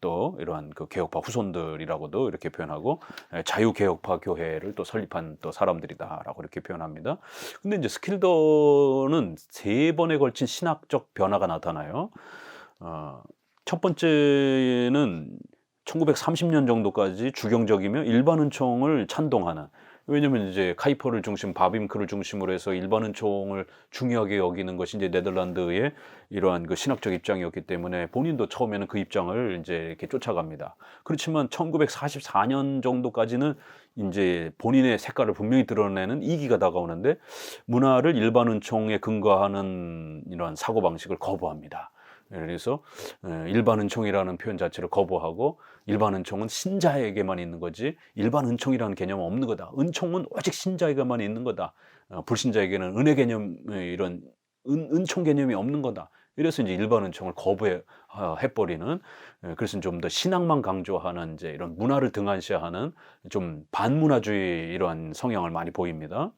또 이러한 그 개혁파 후손들이라고도 이렇게 표현하고, 자유개혁파 교회를 또 설립한 또 사람들이다라고 이렇게 표현합니다. 근데 인제 스킬더는 3번에 걸친 신학적 변화가 나타나요. 첫 번째는 1930년 정도까지 주경적이며 일반 은총을 찬동하는, 왜냐면 이제 카이퍼를 중심 바빔크를 중심으로 해서 일반 은총을 중요하게 여기는 것이 이제 네덜란드의 이러한 그 신학적 입장이었기 때문에 본인도 처음에는 그 입장을 이제 이렇게 쫓아갑니다. 그렇지만 1944년 정도까지는 인제 본인의 색깔을 분명히 드러내는 이기가 다가오는데, 문화를 일반 은총에 근거하는 이러한 사고방식을 거부합니다. 그래서 일반 은총이라는 표현 자체를 거부하고, 일반 은총은 신자에게만 있는 거지 일반 은총이라는 개념은 없는 거다. 은총은 오직 신자에게만 있는 거다. 불신자에게는 은혜 개념, 이런 은총 개념이 없는 거다. 이래서 이제 일반 은총을 거부해 버리는, 그래서 좀 더 신앙만 강조하는 이제 이런 문화를 등한시하는 좀 반문화주의 이러한 성향을 많이 보입니다.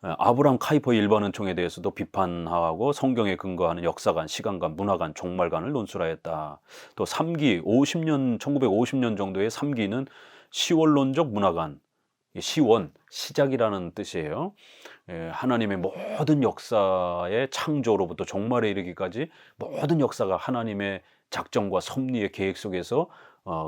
아브라함 카이퍼 일반 은총에 대해서도 비판하고 성경에 근거하는 역사관, 시간관, 문화관, 종말관을 논술하였다. 또 3기 50년 1950년 정도의 3기는 시원론적 문화관, 시원 시작이라는 뜻이에요. 하나님의 모든 역사의 창조로부터 종말에 이르기까지 모든 역사가 하나님의 작정과 섭리의 계획 속에서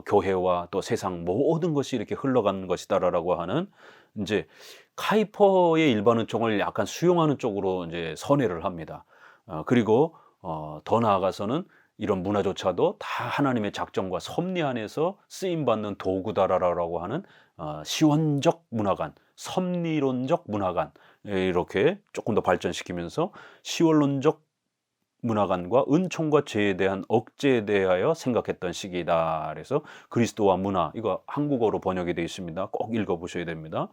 교회와 또 세상 모든 것이 이렇게 흘러가는 것이다라고 하는, 이제 카이퍼의 일반 은총을 약간 수용하는 쪽으로 이제 선회를 합니다. 그리고 더 나아가서는 이런 문화조차도 다 하나님의 작정과 섭리 안에서 쓰임 받는 도구다라고 하는 시원적 문화관, 섭리론적 문화관, 이렇게 조금 더 발전시키면서 시원론적 문화관과 은총과 죄에 대한 억제에 대하여 생각했던 시기이다. 그래서 그리스도와 문화, 이거 한국어로 번역이 되어 있습니다. 꼭 읽어보셔야 됩니다.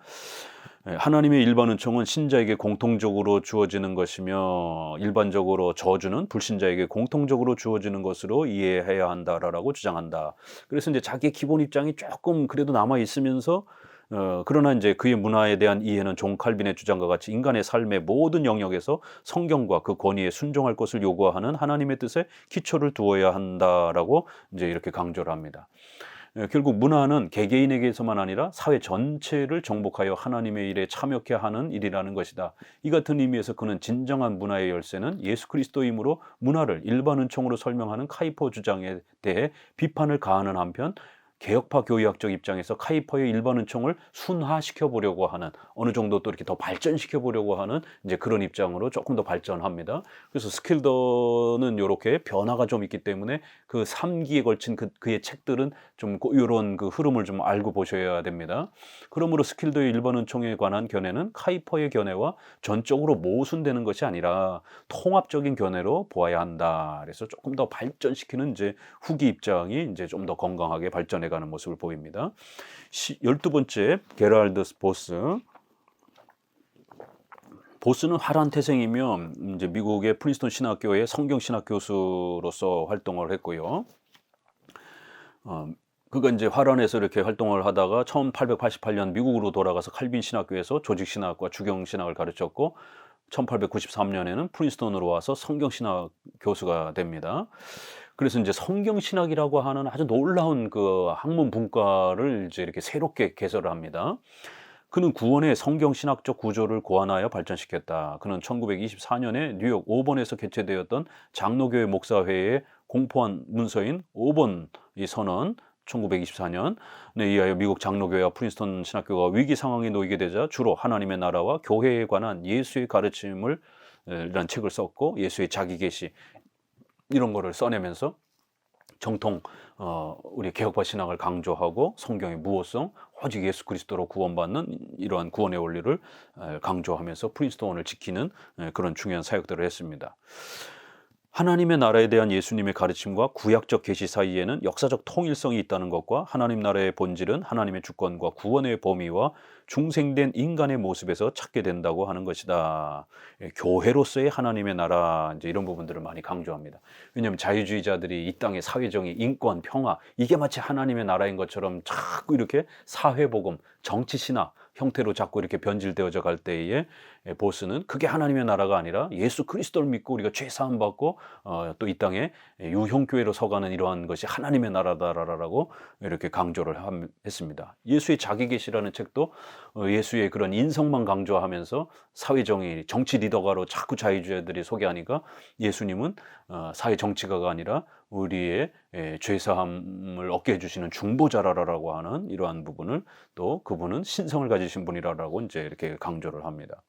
하나님의 일반 은총은 신자에게 공통적으로 주어지는 것이며 일반적으로 저주는 불신자에게 공통적으로 주어지는 것으로 이해해야 한다라고 주장한다. 그래서 이제 자기의 기본 입장이 조금 그래도 남아 있으면서, 그러나 이제 그의 문화에 대한 이해는 존 칼빈의 주장과 같이 인간의 삶의 모든 영역에서 성경과 그 권위에 순종할 것을 요구하는 하나님의 뜻에 기초를 두어야 한다라고 이제 이렇게 강조를 합니다. 결국 문화는 개개인에게서만 아니라 사회 전체를 정복하여 하나님의 일에 참여케 하는 일이라는 것이다. 이 같은 의미에서 그는 진정한 문화의 열쇠는 예수 그리스도이므로 문화를 일반 은총으로 설명하는 카이퍼 주장에 대해 비판을 가하는 한편, 개혁파 교의학적 입장에서 카이퍼의 일반 은총을 순화시켜 보려고 하는, 어느 정도 또 이렇게 더 발전시켜 보려고 하는 이제 그런 입장으로 조금 더 발전합니다. 그래서 스킬더는 이렇게 변화가 좀 있기 때문에 그 3기에 걸친 그의 책들은 좀 이런 그 흐름을 좀 알고 보셔야 됩니다. 그러므로 스킬더의 일반 은총에 관한 견해는 카이퍼의 견해와 전적으로 모순되는 것이 아니라 통합적인 견해로 보아야 한다. 그래서 조금 더 발전시키는 이제 후기 입장이 이제 좀 더 건강하게 발전해 가는 모습을 보입니다. 12번째, 게랄드 보스. 보스는 화란 태생이며 이제 미국의 프린스턴 신학교의 성경 신학 교수로서 활동을 했고요. 그가 이제 화란에서 이렇게 활동을 하다가 1888년 미국으로 돌아가서 칼빈 신학교에서 조직 신학과 주경 신학을 가르쳤고, 1893년에는 프린스턴으로 와서 성경 신학 교수가 됩니다. 그래서 이제 성경 신학이라고 하는 아주 놀라운 그 학문 분과를 이제 이렇게 새롭게 개설을 합니다. 그는 구원의 성경 신학적 구조를 고안하여 발전시켰다. 그는 1924년에 뉴욕 5번에서 개최되었던 장로교회 목사회에 공포한 문서인 5번 이 선언, 1924년에 의하여 미국 장로교회와 프린스턴 신학교가 위기 상황에 놓이게 되자 주로 하나님의 나라와 교회에 관한 예수의 가르침을 이런 책을 썼고, 예수의 자기 계시 이런 거를 써내면서 정통 우리 개혁파 신학을 강조하고 성경의 무호성, 오직 예수 그리스도로 구원받는 이러한 구원의 원리를 강조하면서 프린스턴을 지키는 그런 중요한 사역들을 했습니다. 하나님의 나라에 대한 예수님의 가르침과 구약적 계시 사이에는 역사적 통일성이 있다는 것과 하나님 나라의 본질은 하나님의 주권과 구원의 범위와 중생된 인간의 모습에서 찾게 된다고 하는 것이다. 예, 교회로서의 하나님의 나라 이제 이런 부분들을 많이 강조합니다. 왜냐하면 자유주의자들이 이 땅의 사회정의, 인권, 평화 이게 마치 하나님의 나라인 것처럼 자꾸 이렇게 사회복음, 정치신화 형태로 자꾸 이렇게 변질되어져 갈 때에 보스는 그게 하나님의 나라가 아니라 예수 그리스도를 믿고 우리가 죄 사함 받고 또 이 땅에 유형교회로 서가는 이러한 것이 하나님의 나라다라고 이렇게 강조를 했습니다. 예수의 자기계시라는 책도 예수의 그런 인성만 강조하면서 사회정의, 정치 리더가로 자꾸 자유주의자들이 소개하니까 예수님은 사회 정치가가 아니라 우리의 죄사함을 얻게 해주시는 중보자라라고 하는 이러한 부분을 또 그분은 신성을 가지신 분이라고 이제 이렇게 강조를 합니다.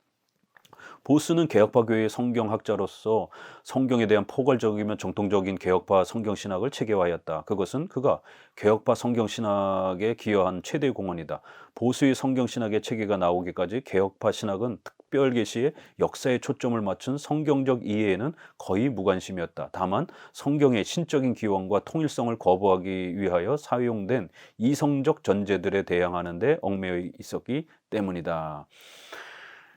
보스는 개혁파 교회의 성경학자로서 성경에 대한 포괄적이면 정통적인 개혁파 성경신학을 체계화하였다. 그것은 그가 개혁파 성경신학에 기여한 최대 공헌이다. 보스의 성경신학의 체계가 나오기까지 개혁파 신학은 특별계시의 역사에 초점을 맞춘 성경적 이해에는 거의 무관심이었다. 다만 성경의 신적인 기원과 통일성을 거부하기 위하여 사용된 이성적 전제들에 대항하는 데 얽매여 있었기 때문이다.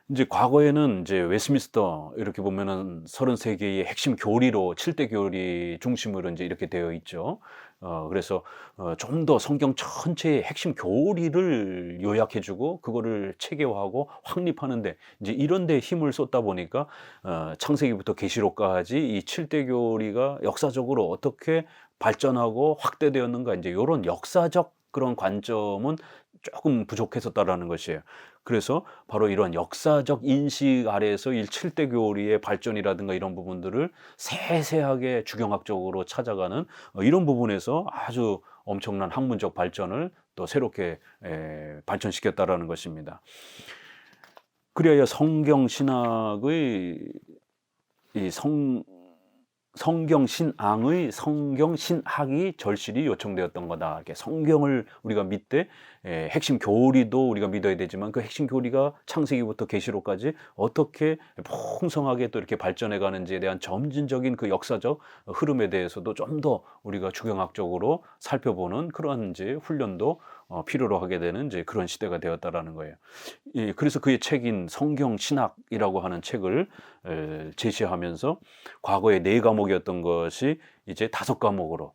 이제 과거에는 이제 웨스트민스터 이렇게 보면은 33개의 핵심 교리로 7대 교리 중심으로 이제 이렇게 되어 있죠. 그래서 좀 더 성경 전체의 핵심 교리를 요약해 주고 그거를 체계화하고 확립하는데 이제 이런 데 힘을 쏟다 보니까 창세기부터 계시록까지 이 7대 교리가 역사적으로 어떻게 발전하고 확대되었는가 이제 요런 역사적 그런 관점은 조금 부족했었다라는 것이에요. 그래서 바로 이런 역사적 인식 아래에서 이 7대 교리의 발전이라든가 이런 부분들을 세세하게 주경학적으로 찾아가는 이런 부분에서 아주 엄청난 학문적 발전을 또 새롭게 발전시켰다라는 것입니다. 그래야 성경 신학의 성경 신앙의 성경 신학이 절실히 요청되었던 거다. 이렇게 성경을 우리가 믿되 핵심 교리도 우리가 믿어야 되지만 그 핵심 교리가 창세기부터 계시록까지 어떻게 풍성하게 또 이렇게 발전해 가는지에 대한 점진적인 그 역사적 흐름에 대해서도 좀 더 우리가 주경학적으로 살펴보는 그런 이제 훈련도 필요로 하게 되는 이제 그런 시대가 되었다라는 거예요. 그래서 그의 책인 성경 신학이라고 하는 책을 제시하면서 과거에 4과목이었던 것이 이제 5과목으로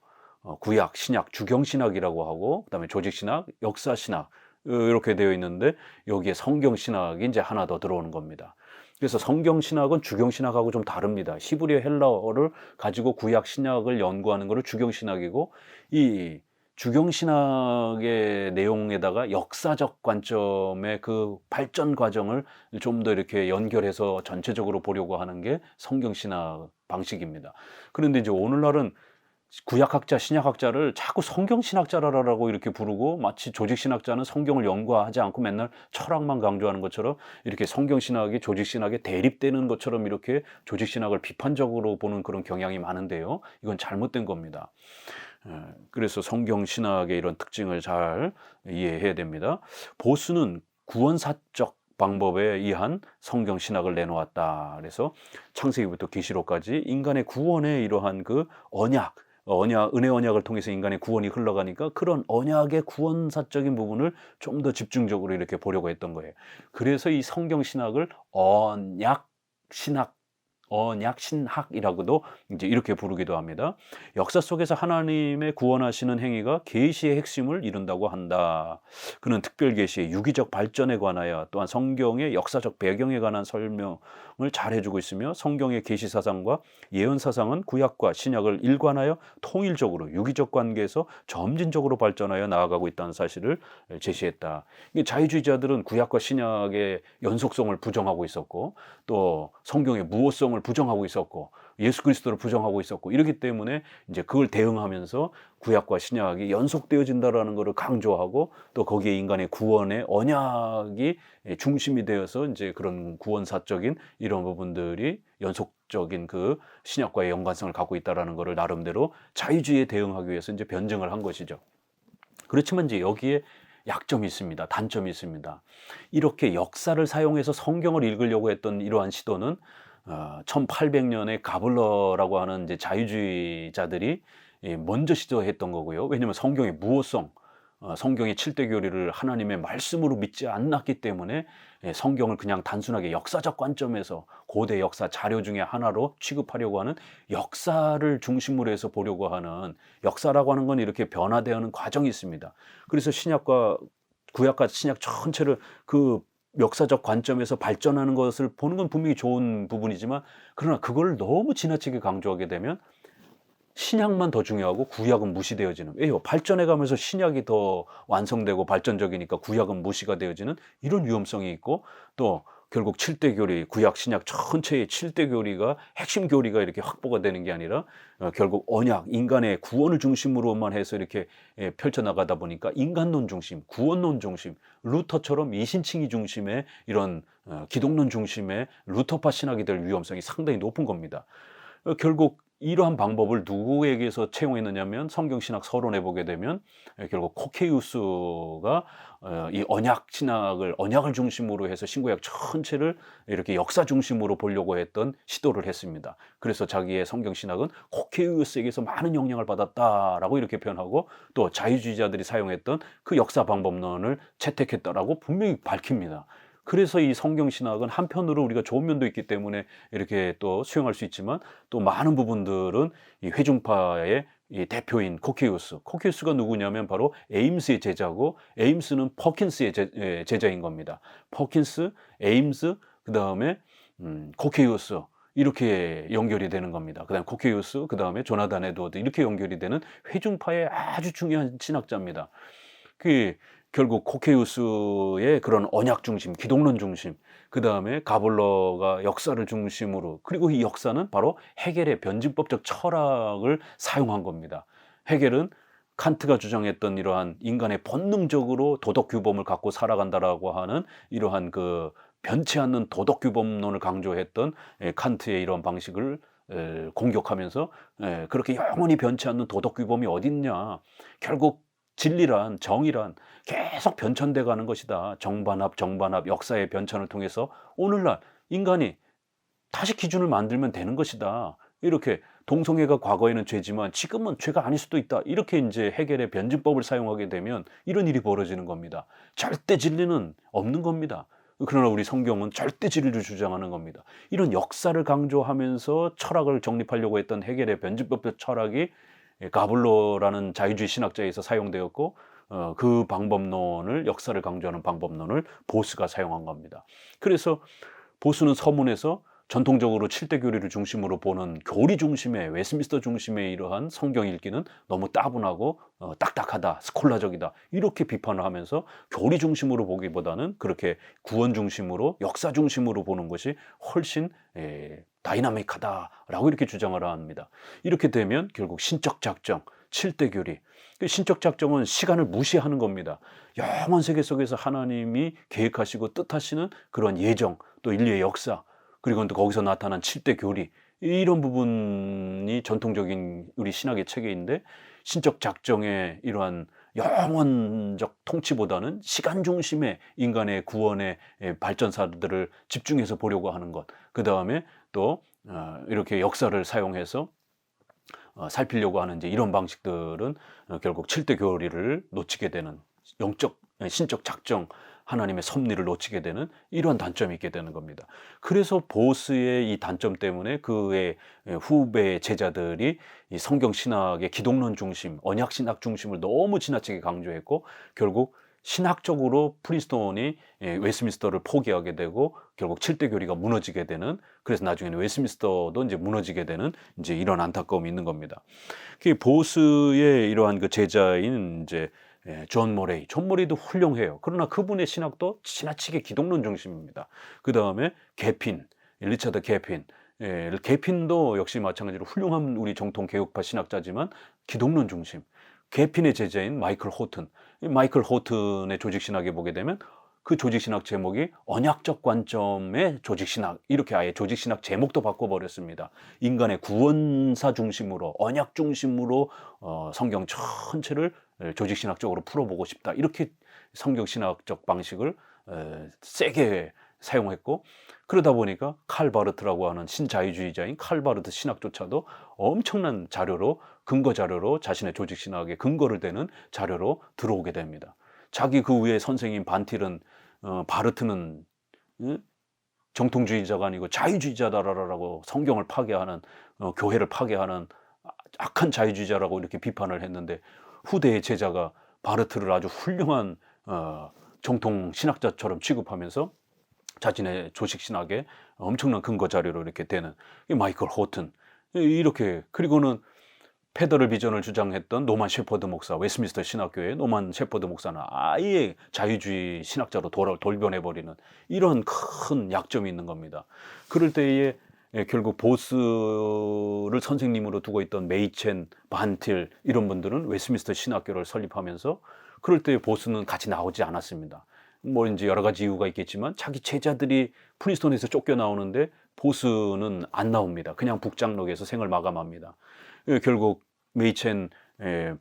구약, 신약, 주경신학이라고 하고 그다음에 조직신학, 역사신학 이렇게 되어 있는데 여기에 성경신학이 이제 하나 더 들어오는 겁니다. 그래서 성경신학은 주경신학하고 좀 다릅니다. 히브리어 헬라어를 가지고 구약, 신약을 연구하는 것을 주경신학이고 이 주경신학의 내용에다가 역사적 관점의 그 발전 과정을 좀 더 이렇게 연결해서 전체적으로 보려고 하는 게 성경신학 방식입니다. 그런데 이제 오늘날은 구약학자, 신약학자를 자꾸 성경신학자라고 이렇게 부르고 마치 조직신학자는 성경을 연구하지 않고 맨날 철학만 강조하는 것처럼 이렇게 성경신학이 조직신학에 대립되는 것처럼 이렇게 조직신학을 비판적으로 보는 그런 경향이 많은데요. 이건 잘못된 겁니다. 그래서 성경신학의 이런 특징을 잘 이해해야 됩니다. 보스는 구원사적 방법에 의한 성경신학을 내놓았다. 그래서 창세기부터 계시록까지 인간의 구원의 이러한 그 은혜 언약을 통해서 인간의 구원이 흘러가니까 그런 언약의 구원사적인 부분을 좀 더 집중적으로 이렇게 보려고 했던 거예요. 그래서 이 성경신학을 언약신학이라고도 이제 이렇게 부르기도 합니다. 역사 속에서 하나님의 구원하시는 행위가 계시의 핵심을 이룬다고 한다. 그는 특별 계시의 유기적 발전에 관하여 또한 성경의 역사적 배경에 관한 설명을 잘 해주고 있으며 성경의 계시 사상과 예언 사상은 구약과 신약을 일관하여 통일적으로 유기적 관계에서 점진적으로 발전하여 나아가고 있다는 사실을 제시했다. 자유주의자들은 구약과 신약의 연속성을 부정하고 있었고 또 성경의 무호성을 부정하고 있었고 예수 그리스도를 부정하고 있었고 이렇기 때문에 이제 그걸 대응하면서 구약과 신약이 연속되어진다라는 것을 강조하고 또 거기에 인간의 구원의 언약이 중심이 되어서 이제 그런 구원사적인 이런 부분들이 연속적인 그 신약과의 연관성을 갖고 있다라는 것을 나름대로 자유주의에 대응하기 위해서 이제 변증을 한 것이죠. 그렇지만 이제 여기에 약점이 있습니다. 단점이 있습니다. 이렇게 역사를 사용해서 성경을 읽으려고 했던 이러한 시도는 1800년에 가블러라고 하는 이제 자유주의자들이 먼저 시도했던 거고요. 왜냐하면 성경의 무호성, 성경의 7대 교리를 하나님의 말씀으로 믿지 않았기 때문에 성경을 그냥 단순하게 역사적 관점에서 고대 역사 자료 중에 하나로 취급하려고 하는, 역사를 중심으로 해서 보려고 하는, 역사라고 하는 건 이렇게 변화되어가는 과정이 있습니다. 그래서 신약과 구약과 신약 전체를 그 역사적 관점에서 발전하는 것을 보는 건 분명히 좋은 부분이지만, 그러나 그걸 너무 지나치게 강조하게 되면 신약만 더 중요하고 구약은 무시되어지는, 왜요? 발전해 가면서 신약이 더 완성되고 발전적이니까 구약은 무시가 되어지는 이런 위험성이 있고, 또 결국 7대 교리, 구약 신약 전체의 7대 교리가 핵심 교리가 이렇게 확보가 되는 게 아니라 결국 언약, 인간의 구원을 중심으로만 해서 이렇게 펼쳐나가다 보니까 인간론 중심, 구원론 중심, 루터처럼 이신칭의 중심의 이런 기독론 중심의 루터파 신학이 될 위험성이 상당히 높은 겁니다. 결국 이러한 방법을 누구에게서 채용했느냐면, 성경신학 서론에 보게 되면 결국 코케이우스가 이 언약을 중심으로 해서 신구약 전체를 이렇게 역사 중심으로 보려고 했던 시도를 했습니다. 그래서 자기의 성경신학은 코케이우스에게서 많은 영향을 받았다라고 이렇게 표현하고, 또 자유주의자들이 사용했던 그 역사 방법론을 채택했다라고 분명히 밝힙니다. 그래서 이 성경신학은 한편으로 우리가 좋은 면도 있기 때문에 이렇게 또 수용할 수 있지만, 또 많은 부분들은 이 회중파의 이 대표인 코케이우스가 누구냐면 바로 에임스의 제자고, 에임스는 퍼킨스의 제자인 겁니다. 퍼킨스, 에임스, 그 다음에 코케이우스, 이렇게 연결이 되는 겁니다. 그 다음에 코케이우스, 그 다음에 조나단 에드워드, 이렇게 연결이 되는 회중파의 아주 중요한 신학자입니다. 결국 코케이우스의 그런 언약 중심, 기독론 중심, 그 다음에 가블러가 역사를 중심으로, 그리고 이 역사는 바로 헤겔의 변증법적 철학을 사용한 겁니다. 헤겔은 칸트가 주장했던 이러한 인간의 본능적으로 도덕 규범을 갖고 살아간다라고 하는 이러한 그 변치 않는 도덕 규범론을 강조했던 칸트의 이런 방식을 공격하면서, 그렇게 영원히 변치 않는 도덕 규범이 어딨냐, 결국 진리란, 정의란 계속 변천돼 가는 것이다. 정반합, 역사의 변천을 통해서 오늘날 인간이 다시 기준을 만들면 되는 것이다. 이렇게 동성애가 과거에는 죄지만 지금은 죄가 아닐 수도 있다. 이렇게 이제 헤겔의 변증법을 사용하게 되면 이런 일이 벌어지는 겁니다. 절대 진리는 없는 겁니다. 그러나 우리 성경은 절대 진리를 주장하는 겁니다. 이런 역사를 강조하면서 철학을 정립하려고 했던 헤겔의 변증법적 철학이 가블로라는 자유주의 신학자에서 사용되었고, 그 방법론을, 역사를 강조하는 방법론을 보스가 사용한 겁니다. 그래서 보스는 서문에서 전통적으로 7대 교리를 중심으로 보는 교리 중심의, 웨스민스터 중심의 이러한 성경 읽기는 너무 따분하고 딱딱하다, 스콜라적이다, 이렇게 비판을 하면서 교리 중심으로 보기보다는 그렇게 구원 중심으로, 역사 중심으로 보는 것이 훨씬 다이나믹하다라고 이렇게 주장을 합니다. 이렇게 되면 결국 신적 작정, 7대 교리, 신적 작정은 시간을 무시하는 겁니다. 영원 세계 속에서 하나님이 계획하시고 뜻하시는 그런 예정, 또 인류의 역사, 그리고 또 거기서 나타난 7대 교리, 이런 부분이 전통적인 우리 신학의 체계인데, 신적 작정의 이러한 영원적 통치보다는 시간 중심의 인간의 구원의 발전사들을 집중해서 보려고 하는 것, 그 다음에 또 이렇게 역사를 사용해서 살피려고 하는 이제 이런 방식들은 결국 7대 교리를 놓치게 되는, 신적 작정, 하나님의 섭리를 놓치게 되는 이러한 단점이 있게 되는 겁니다. 그래서 보스의 이 단점 때문에 그의 후배 제자들이 이 성경 신학의 기독론 중심, 언약 신학 중심을 너무 지나치게 강조했고, 결국 신학적으로 프린스톤이 웨스민스터를 포기하게 되고, 결국 7대 교리가 무너지게 되는, 그래서 나중에는 웨스민스터도 이제 무너지게 되는 이제 이런 안타까움이 있는 겁니다. 보스의 이러한 그 제자인 이제 존 모레이도 훌륭해요. 그러나 그분의 신학도 지나치게 기독론 중심입니다. 그 다음에 리처드 게핀도 역시 마찬가지로 훌륭한 우리 정통 개혁파 신학자지만 기독론 중심. 게핀의 제자인 마이클 호튼의 조직신학에 보게 되면 그 조직신학 제목이 언약적 관점의 조직신학, 이렇게 아예 조직신학 제목도 바꿔버렸습니다. 인간의 구원사 중심으로, 언약 중심으로 성경 전체를 조직신학적으로 풀어보고 싶다, 이렇게 성경신학적 방식을 세게 사용했고, 그러다 보니까 칼 바르트라고 하는 신자유주의자인 칼 바르트 신학조차도 엄청난 자료로, 근거 자료로, 자신의 조직 신학의 근거를 대는 자료로 들어오게 됩니다. 자기 그 위에 선생님 반틸은 바르트는 정통주의자가 아니고 자유주의자다라고 성경을 파괴하는, 교회를 파괴하는 악한 자유주의자라고 이렇게 비판을 했는데, 후대의 제자가 바르트를 아주 훌륭한 정통 신학자처럼 취급하면서 자신의 조직 신학에 엄청난 근거 자료로 이렇게 되는 마이클 호튼, 이렇게. 그리고는 페더럴 비전을 주장했던 노만 셰퍼드 목사, 웨스트민스터 신학교의 노만 셰퍼드 목사는 아예 자유주의 신학자로 돌변해버리는 이런 큰 약점이 있는 겁니다. 그럴 때에 결국 보스를 선생님으로 두고 있던 메이첸, 반틸 이런 분들은 웨스트민스터 신학교를 설립하면서, 그럴 때 보스는 같이 나오지 않았습니다. 뭐 이제 여러 가지 이유가 있겠지만 자기 제자들이 프린스턴에서 쫓겨나오는데 보스는 안 나옵니다. 그냥 북장록에서 생을 마감합니다. 결국 메이첸,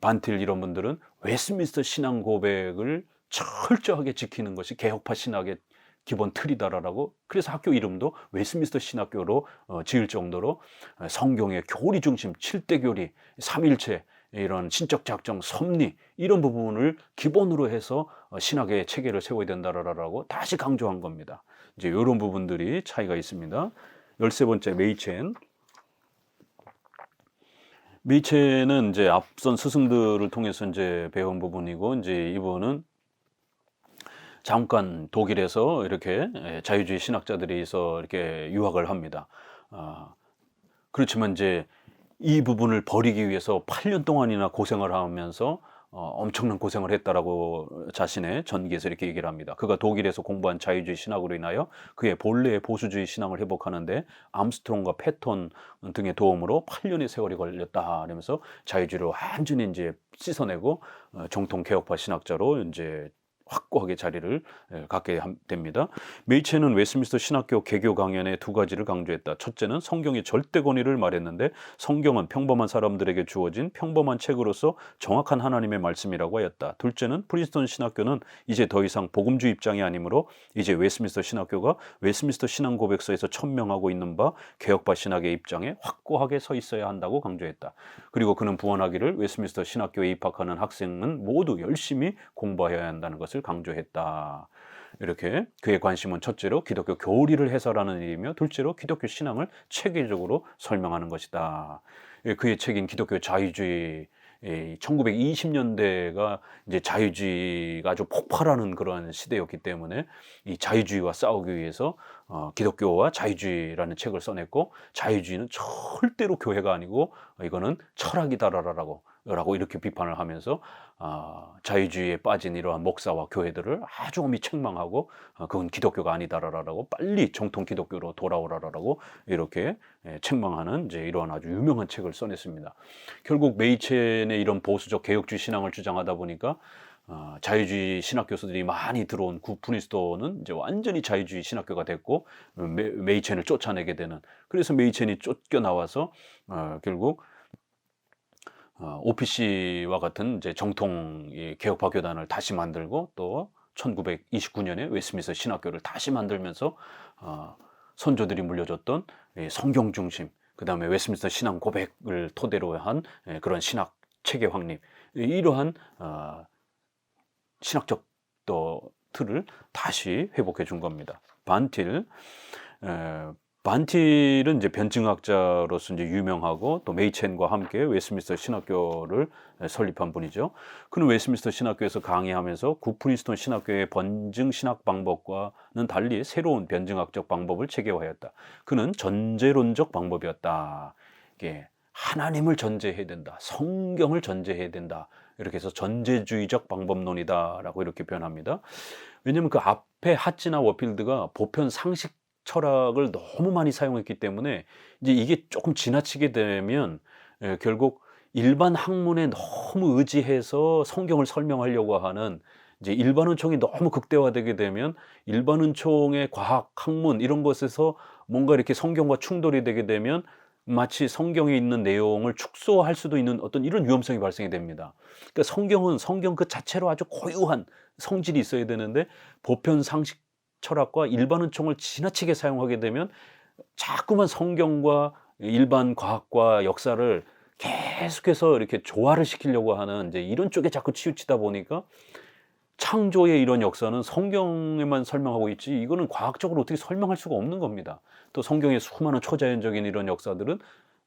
반틸 이런 분들은 웨스트민스터 신앙 고백을 철저하게 지키는 것이 개혁파 신학의 기본 틀이다라고, 그래서 학교 이름도 웨스트민스터 신학교로 지을 정도로 성경의 교리 중심, 7대 교리, 삼일체, 이런 신적 작정, 섭리 이런 부분을 기본으로 해서 신학의 체계를 세워야 된다라고 다시 강조한 겁니다. 이제 이런 부분들이 차이가 있습니다. 13번째 메이첸. 메이첸은 이제 앞선 스승들을 통해서 이제 배운 부분이고, 이제 이분은 잠깐 독일에서 이렇게 자유주의 신학자들이서 이렇게 유학을 합니다. 그렇지만 이제 이 부분을 버리기 위해서 8년 동안이나 고생을 하면서 엄청난 고생을 했다라고 자신의 전기에서 이렇게 얘기를 합니다. 그가 독일에서 공부한 자유주의 신학으로 인하여 그의 본래의 보수주의 신앙을 회복하는데 암스트롱과 패턴 등의 도움으로 8년의 세월이 걸렸다. 이러면서 자유주의를 완전히 이제 씻어내고 정통 개혁파 신학자로 이제 확고하게 자리를 갖게 됩니다. 메이첸은 웨스트민스터 신학교 개교 강연에 두 가지를 강조했다. 첫째는 성경의 절대 권위를 말했는데, 성경은 평범한 사람들에게 주어진 평범한 책으로서 정확한 하나님의 말씀이라고 하였다. 둘째는 프린스턴 신학교는 이제 더 이상 복음주의 입장이 아니므로 이제 웨스트민스터 신학교가 웨스트민스터 신앙 고백서에서 천명하고 있는 바 개혁파 신학의 입장에 확고하게 서 있어야 한다고 강조했다. 그리고 그는 부원하기를 웨스트민스터 신학교에 입학하는 학생은 모두 열심히 공부해야 한다는 것을 강조했다. 이렇게 그의 관심은 첫째로 기독교 교리를 해설하는 일이며, 둘째로 기독교 신앙을 체계적으로 설명하는 것이다. 그의 책인 기독교 자유주의, 1920년대가 이제 자유주의가 아주 폭발하는 그런 시대였기 때문에 이 자유주의와 싸우기 위해서 기독교와 자유주의라는 책을 써냈고, 자유주의는 절대로 교회가 아니고 이거는 철학이다라고 이렇게 비판을 하면서 자유주의에 빠진 이러한 목사와 교회들을 아주 엄히 책망하고, 그건 기독교가 아니다라고 빨리 정통 기독교로 돌아오라라고 이렇게 책망하는 이제 이러한 아주 유명한 책을 써냈습니다. 결국 메이첸의 이런 보수적 개혁주의 신앙을 주장하다 보니까 자유주의 신학 교수들이 많이 들어온 프린스턴은 이제 완전히 자유주의 신학교가 됐고, 메이첸을 쫓아내게 되는, 그래서 메이첸이 쫓겨나와서 결국 OPC와 같은 이제 정통 개혁파 교단을 다시 만들고, 또 1929년에 웨스트민스터 신학교를 다시 만들면서 선조들이 물려줬던 성경 중심, 그 다음에 웨스트민스터 신앙 고백을 토대로 한 그런 신학 체계 확립, 이러한 신학적 또 틀을 다시 회복해 준 겁니다. 반틸은 이제 변증학자로서 이제 유명하고, 또 메이첸과 함께 웨스트민스터 신학교를 설립한 분이죠. 그는 웨스트민스터 신학교에서 강의하면서 프린스턴 신학교의 변증 신학 방법과는 달리 새로운 변증학적 방법을 체계화하였다. 그는 전제론적 방법이었다. 이게 하나님을 전제해야 된다, 성경을 전제해야 된다, 이렇게 해서 전제주의적 방법론이다라고 이렇게 표현합니다. 왜냐하면 그 앞에 하치나 워필드가 보편 상식 철학을 너무 많이 사용했기 때문에 이제 이게 조금 지나치게 되면 결국 일반 학문에 너무 의지해서 성경을 설명하려고 하는, 이제 일반은총이 너무 극대화되게 되면 일반은총의 과학, 학문 이런 것에서 뭔가 이렇게 성경과 충돌이 되게 되면 마치 성경에 있는 내용을 축소할 수도 있는 어떤 이런 위험성이 발생이 됩니다. 그러니까 성경은 성경 그 자체로 아주 고유한 성질이 있어야 되는데, 보편 상식 철학과 일반 은총을 지나치게 사용하게 되면 자꾸만 성경과 일반 과학과 역사를 계속해서 이렇게 조화를 시키려고 하는 이제 이런 쪽에 자꾸 치우치다 보니까 창조의 이런 역사는 성경에만 설명하고 있지 이거는 과학적으로 어떻게 설명할 수가 없는 겁니다. 또 성경의 수많은 초자연적인 이런 역사들은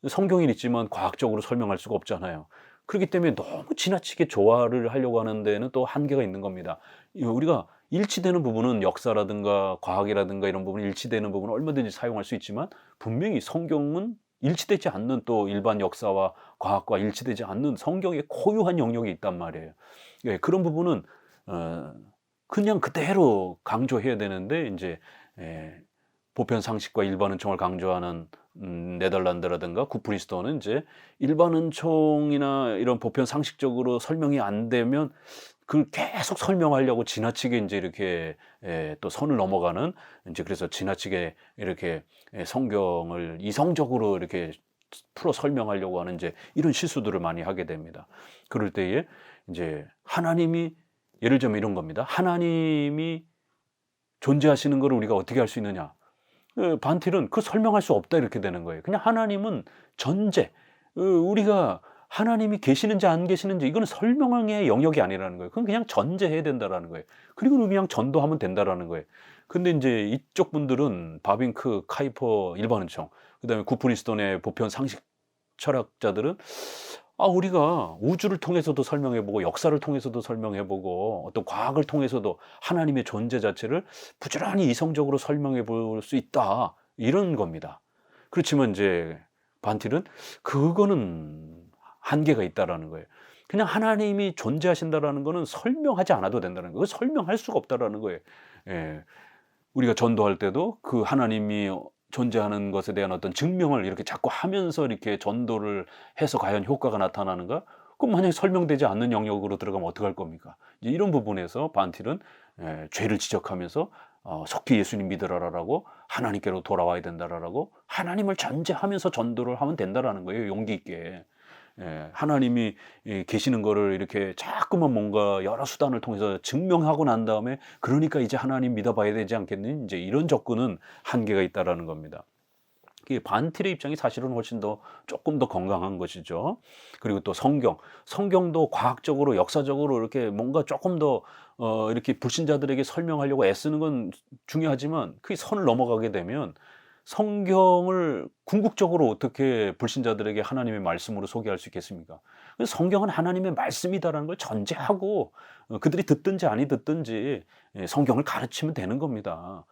성경에 있지만 과학적으로 설명할 수가 없잖아요. 그렇기 때문에 너무 지나치게 조화를 하려고 하는 데는 또 한계가 있는 겁니다. 우리가 일치되는 부분은 역사라든가 과학이라든가 이런 부분이 일치되는 부분은 얼마든지 사용할 수 있지만 분명히 성경은 일치되지 않는 또 일반 역사와 과학과 일치되지 않는 성경의 고유한 영역이 있단 말이에요. 예, 그런 부분은 그냥 그대로 강조해야 되는데 인제 보편 상식과 일반 은총을 강조하는 네덜란드라든가 구프리스톤은 이제 일반 은총이나 이런 보편 상식적으로 설명이 안 되면 그걸 계속 설명하려고 지나치게 인제 이렇게 또 선을 넘어가는 인제 그래서 지나치게 이렇게 성경을 이성적으로 이렇게 풀어 설명하려고 하는 인제 이런 실수들을 많이 하게 됩니다. 그럴 때에 인제 하나님이 예를 들면 이런 겁니다. 하나님이 존재하시는 거를 우리가 어떻게 알 수 있느냐? 반틸은 "그 설명할 수 없다." 이렇게 되는 거예요. 그냥 하나님은 전제, 우리가 하나님이 계시는지 안 계시는지 이거는 설명의 영역이 아니라는 거예요. 그건 그냥 전제해야 된다라는 거예요. 그리고 그냥 전도하면 된다라는 거예요. 근데 인제 이쪽 분들은 바빙크, 카이퍼, 일반 은총, 그다음에 구프리스톤의 보편 상식 철학자들은 우리가 우주를 통해서도 설명해 보고 역사를 통해서도 설명해 보고 어떤 과학을 통해서도 하나님의 존재 자체를 부지런히 이성적으로 설명해 볼 수 있다. 이런 겁니다. 그렇지만 인제 반틸은 그거는 한계가 있다라는 거예요. 그냥 하나님이 존재하신다라는 거는 설명하지 않아도 된다는 거예요. 설명할 수가 없다라는 거예요. 예. 우리가 전도할 때도 그 하나님이 존재하는 것에 대한 어떤 증명을 이렇게 자꾸 하면서 이렇게 전도를 해서 과연 효과가 나타나는가? 그럼 만약에 설명되지 않는 영역으로 들어가면 어떡할 겁니까? 이제 이런 부분에서 반틸은 죄를 지적하면서 속히 예수님 믿으라라고 하나님께로 돌아와야 된다라고 하나님을 전제하면서 전도를 하면 된다라는 거예요. 용기 있게. 하나님이 계시는 거를 이렇게 자꾸만 뭔가 여러 수단을 통해서 증명하고 난 다음에 그러니까 이제 하나님 믿어봐야 되지 않겠니? 이제 이런 접근은 한계가 있다라는 겁니다. 이게 반틸의 입장이 사실은 훨씬 더 조금 더 건강한 것이죠. 그리고 또 성경도 과학적으로 역사적으로 이렇게 뭔가 조금 더 이렇게 불신자들에게 설명하려고 애쓰는 건 중요하지만 그 선을 넘어가게 되면 성경을 궁극적으로 어떻게 불신자들에게 하나님의 말씀으로 소개할 수 있겠습니까? 성경은 하나님의 말씀이다라는 걸 전제하고 그들이 듣든지 아니 듣든지 성경을 가르치면 되는 겁니다.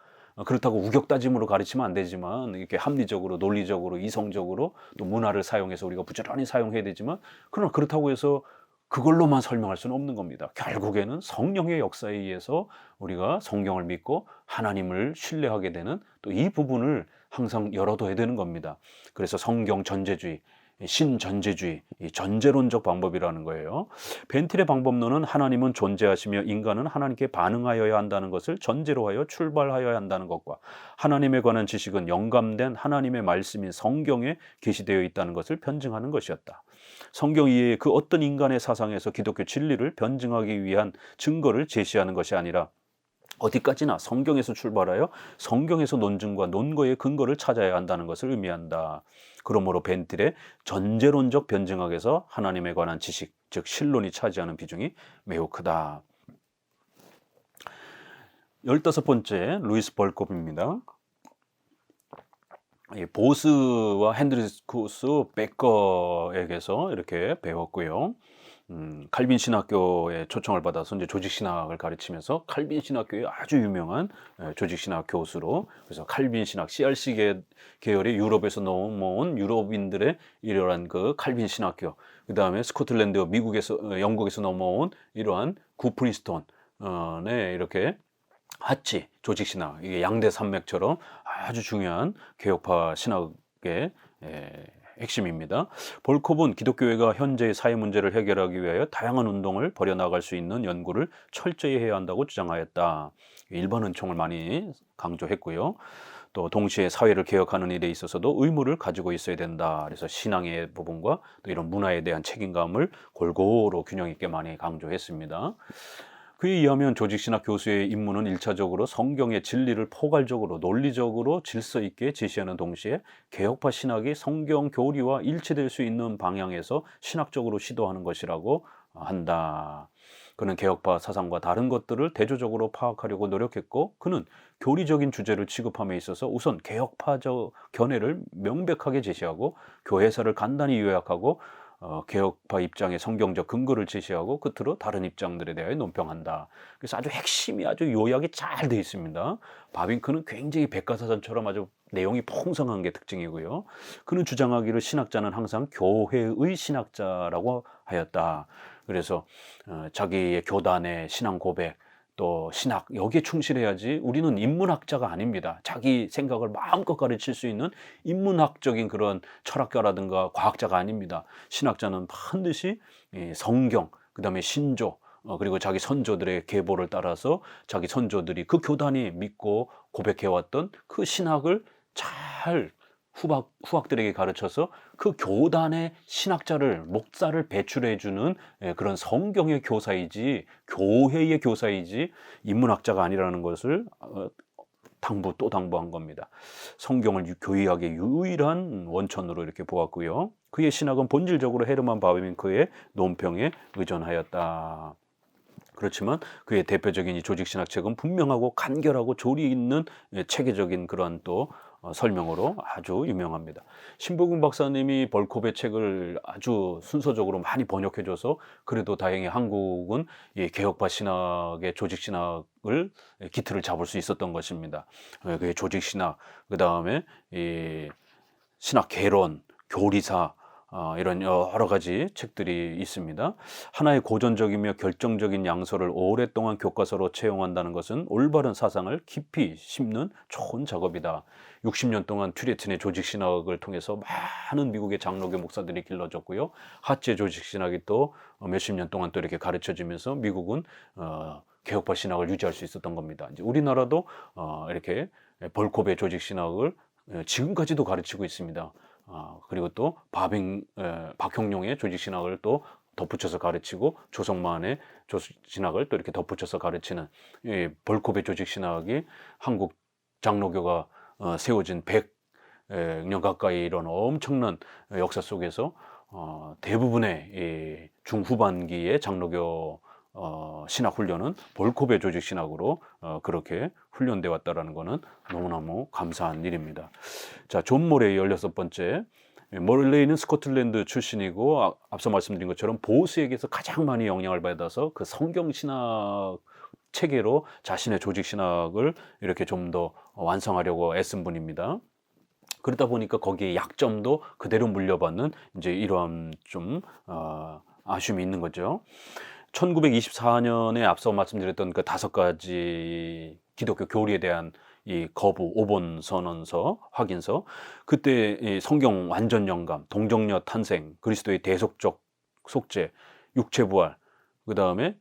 그렇다고 우격다짐으로 가르치면 안 되지만 이렇게 합리적으로 논리적으로 이성적으로 또 문화를 사용해서 우리가 부지런히 사용해야 되지만 그러나 그렇다고 해서 그걸로만 설명할 수는 없는 겁니다. 결국에는 성령의 역사에 의해서 우리가 성경을 믿고 하나님을 신뢰하게 되는 또 이 부분을 항상 열어둬야 되는 겁니다. 그래서 성경 전제주의, 신전제주의, 이 전제론적 방법이라는 거예요. 벤틸의 방법론은 하나님은 존재하시며 인간은 하나님께 반응하여야 한다는 것을 전제로 하여 출발하여야 한다는 것과 하나님에 관한 지식은 영감된 하나님의 말씀인 성경에 게시되어 있다는 것을 변증하는 것이었다. 성경 이외의 그 어떤 인간의 사상에서 기독교 진리를 변증하기 위한 증거를 제시하는 것이 아니라 어디까지나 성경에서 출발하여 성경에서 논증과 논거의 근거를 찾아야 한다는 것을 의미한다. 그러므로 벤틸의 전제론적 변증학에서 하나님에 관한 지식, 즉 신론이 차지하는 비중이 매우 크다. 15번째 루이스 벌콥입니다. 보스와 핸드리쿠스 베커에게서 이렇게 배웠고요. 칼빈 신학교에 초청을 받아서 이제 조직 신학을 가르치면서 칼빈 신학교의 아주 유명한 조직 신학 교수로, 그래서 칼빈 신학 CRC 계열의 유럽에서 넘어온 유럽인들의 이러한 그 칼빈 신학교, 그 다음에 스코틀랜드 미국에서 영국에서 넘어온 이러한 구프리스톤의 이렇게 하치 조직 신학, 이게 양대 산맥처럼 아주 중요한 개혁파 신학의 핵심입니다. 볼콥은 기독교회가 현재의 사회 문제를 해결하기 위하여 다양한 운동을 벌여나갈 수 있는 연구를 철저히 해야 한다고 주장하였다. 일반 은총을 많이 강조했고요. 또 동시에 사회를 개혁하는 일에 있어서도 의무를 가지고 있어야 된다. 그래서 신앙의 부분과 또 이런 문화에 대한 책임감을 골고루 균형 있게 많이 강조했습니다. 그에 의하면 조직신학 교수의 임무는 일차적으로 성경의 진리를 포괄적으로 논리적으로 질서 있게 제시하는 동시에 개혁파 신학이 성경 교리와 일치될 수 있는 방향에서 신학적으로 시도하는 것이라고 한다. 그는 개혁파 사상과 다른 것들을 대조적으로 파악하려고 노력했고, 그는 교리적인 주제를 취급함에 있어서 우선 개혁파적 견해를 명백하게 제시하고 교회사를 간단히 요약하고 개혁파 입장의 성경적 근거를 제시하고 끝으로 다른 입장들에 대하여 논평한다. 그래서 아주 핵심이 아주 요약이 잘 돼 있습니다. 바빙크는 굉장히 백과사전처럼 아주 내용이 풍성한 게 특징이고요. 그는 주장하기를 신학자는 항상 교회의 신학자라고 하였다. 그래서 자기의 교단의 신앙 고백, 또 신학, 여기에 충실해야지. 우리는 인문학자가 아닙니다. 자기 생각을 마음껏 가르칠 수 있는 인문학적인 그런 철학가라든가 과학자가 아닙니다. 신학자는 반드시 성경, 그 다음에 신조, 그리고 자기 선조들의 계보를 따라서 자기 선조들이 그 교단이 믿고 고백해왔던 그 신학을 잘 후학들에게 가르쳐서 그 교단의 신학자를, 목사를 배출해주는 그런 성경의 교사이지, 교회의 교사이지 인문학자가 아니라는 것을 또 당부한 겁니다. 성경을 교의학의 유일한 원천으로 이렇게 보았고요. 그의 신학은 본질적으로 헤르만 바빙크의 논평에 의존하였다. 그렇지만 그의 대표적인 이 조직신학책은 분명하고 간결하고 조리 있는 체계적인 그런 또 설명으로 아주 유명합니다. 신보균 박사님이 벌콥의 책을 아주 순서적으로 많이 번역해줘서 그래도 다행히 한국은 이 개혁파 신학의 조직신학을 기틀을 잡을 수 있었던 것입니다. 그의 조직신학, 그 다음에 이 신학 개론, 교리사, 이런 여러 가지 책들이 있습니다. 하나의 고전적이며 결정적인 양서를 오랫동안 교과서로 채용한다는 것은 올바른 사상을 깊이 심는 좋은 작업이다. 60년 동안 튜레틴의 조직신학을 통해서 많은 미국의 장로교 목사들이 길러졌고요. 하츠의 조직신학이 또 몇십 년 동안 또 이렇게 가르쳐지면서 미국은 개혁파 신학을 유지할 수 있었던 겁니다. 이제 우리나라도 이렇게 벌콥의 조직신학을 지금까지도 가르치고 있습니다. 그리고 또 박형룡의 조직신학을 또 덧붙여서 가르치고 조성만의 조직신학을 또 이렇게 덧붙여서 가르치는 이 벌콥의 조직신학이 한국 장로교가 세워진 100년 가까이 이런 엄청난 역사 속에서 대부분의 이 중후반기의 장로교 신학 훈련은 벌콥의 조직 신학으로 그렇게 훈련되어 왔다라는 것은 너무너무 감사한 일입니다. 자, 존 모레이 16번째. 모레이는 스코틀랜드 출신이고 앞서 말씀드린 것처럼 보스에게서 가장 많이 영향을 받아서 그 성경 신학 체계로 자신의 조직 신학을 이렇게 좀 더 완성하려고 애쓴 분입니다. 그러다 보니까 거기에 약점도 그대로 물려받는 이제 이러한 좀 아쉬움이 있는 거죠. 1924년에 앞서 말씀드렸던 그 5가지 기독교 교리에 대한 이 거부, 오본 선언서, 확인서, 그때 이 성경 완전 영감, 동정녀 탄생, 그리스도의 대속적 속죄, 육체 부활, 그 다음에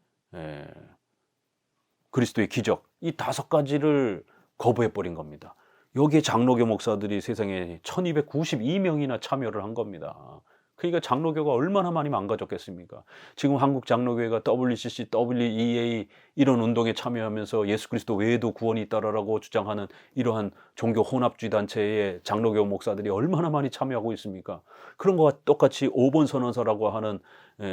그리스도의 기적, 이 5가지를 거부해버린 겁니다. 여기에 장로교 목사들이 세상에 1292명이나 참여를 한 겁니다. 그러니까 장로교가 얼마나 많이 망가졌겠습니까? 지금 한국 장로교회가 WCC, WEA 이런 운동에 참여하면서 예수 그리스도 외에도 구원이 있다라고 주장하는 이러한 종교 혼합주의 단체의 장로교 목사들이 얼마나 많이 참여하고 있습니까? 그런 것과 똑같이 오본 선언서라고 하는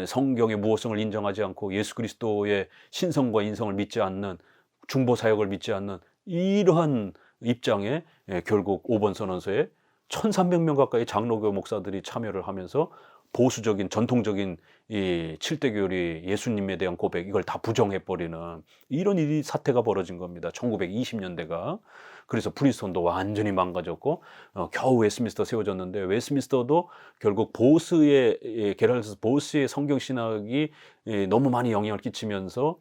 성경의 무호성을 인정하지 않고 예수 그리스도의 신성과 인성을 믿지 않는, 중보 사역을 믿지 않는 이러한 입장에 결국 오본 선언서에 1300명 가까이 장로교 목사들이 참여를 하면서 보수적인 전통적인 이 7대 교리 예수님에 대한 고백, 이걸 다 부정해버리는 이런 사태가 벌어진 겁니다. 1920년대가. 그래서 프린스턴도 완전히 망가졌고 겨우 웨스민스터 세워졌는데, 웨스민스터도 결국 보스의 게랄스 보스의 성경신학이 너무 많이 영향을 끼치면서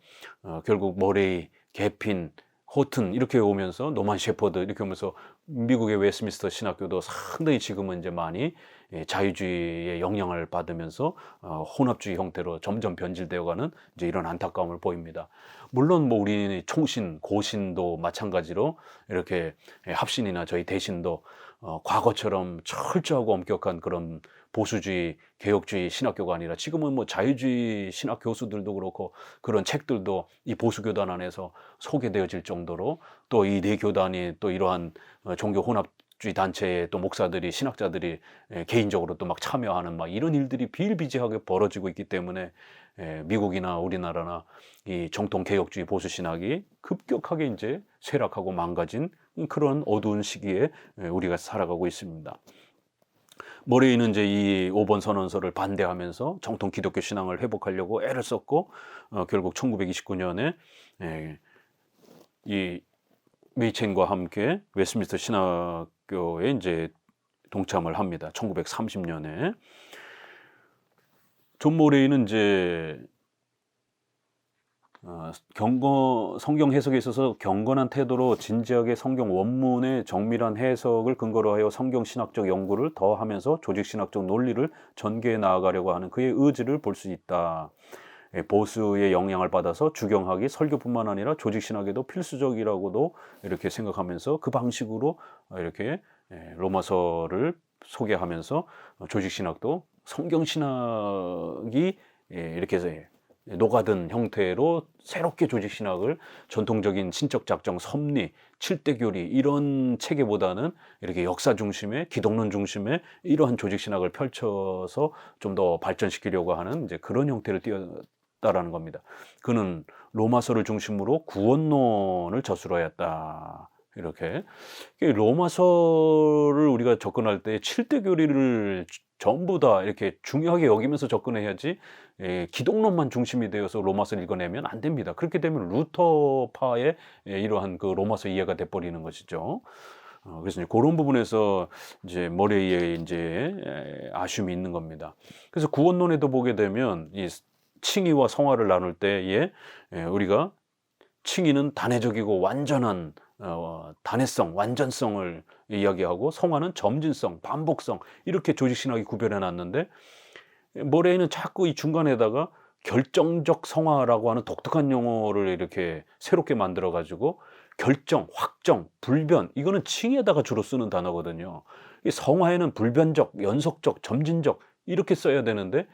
결국 머레이, 게핀, 호튼 이렇게 오면서 노만 셰퍼드 이렇게 오면서 미국의 웨스민스터 신학교도 상당히 지금은 이제 많이 자유주의의 영향을 받으면서 혼합주의 형태로 점점 변질되어가는 이제 이런 안타까움을 보입니다. 물론 뭐 우리 총신, 고신도 마찬가지로 이렇게 합신이나 저희 대신도 과거처럼 철저하고 엄격한 그런 보수주의, 개혁주의 신학교가 아니라 지금은 뭐 자유주의 신학 교수들도 그렇고 그런 책들도 이 보수교단 안에서 소개되어질 정도로 또 이 네 교단이 또 이러한 종교 혼합주의 단체의 또 목사들이 신학자들이 개인적으로 또 막 참여하는 막 이런 일들이 비일비재하게 벌어지고 있기 때문에 미국이나 우리나라나 이 정통 개혁주의 보수 신학이 급격하게 이제 쇠락하고 망가진 그런 어두운 시기에 우리가 살아가고 있습니다. 머레이는 이제 이 5번 선언서를 반대하면서 정통 기독교 신앙을 회복하려고 애를 썼고 결국 1929년에 이 메이첸과 함께 웨스트민스터 신학교에 이제 동참을 합니다. 1930년에 존 모레이는 이제 성경 해석에 있어서 경건한 태도로 진지하게 성경 원문의 정밀한 해석을 근거로 하여 성경 신학적 연구를 더하면서 조직 신학적 논리를 전개해 나아가려고 하는 그의 의지를 볼 수 있다. 보수의 영향을 받아서 주경학이 설교뿐만 아니라 조직 신학에도 필수적이라고도 이렇게 생각하면서 그 방식으로 이렇게 로마서를 소개하면서 조직 신학도 성경 신학이 이렇게 해서 녹아든 형태로 새롭게 조직 신학을 전통적인 신적 작정, 섭리, 7대 교리 이런 체계보다는 이렇게 역사 중심의 기독론 중심의 이러한 조직 신학을 펼쳐서 좀 더 발전시키려고 하는 이제 그런 형태를 띄었다라는 겁니다. 그는 로마서를 중심으로 구원론을 저술하였다. 이렇게 로마서를 우리가 접근할 때 7대 교리를 전부 다 이렇게 중요하게 여기면서 접근해야지 기독론만 중심이 되어서 로마서를 읽어내면 안 됩니다. 그렇게 되면 루터파의 이러한 그 로마서 이해가 돼버리는 것이죠. 그래서 이제 그런 부분에서 이제 머레이의 이제 아쉬움이 있는 겁니다. 그래서 구원론에도 보게 되면 이 칭의와 성화를 나눌 때에 우리가 칭의는 단회적이고 완전한 단회성, 완전성을 이야기하고 성화는 점진성, 반복성 이렇게 조직신학이 구별해 놨는데 머레이는 자꾸 이 중간에다가 결정적 성화라고 하는 독특한 용어를 이렇게 새롭게 만들어 가지고 결정, 확정, 불변 이거는 칭의에다가 주로 쓰는 단어거든요. 이 성화에는 불변적, 연속적, 점진적 이렇게 써야 되는데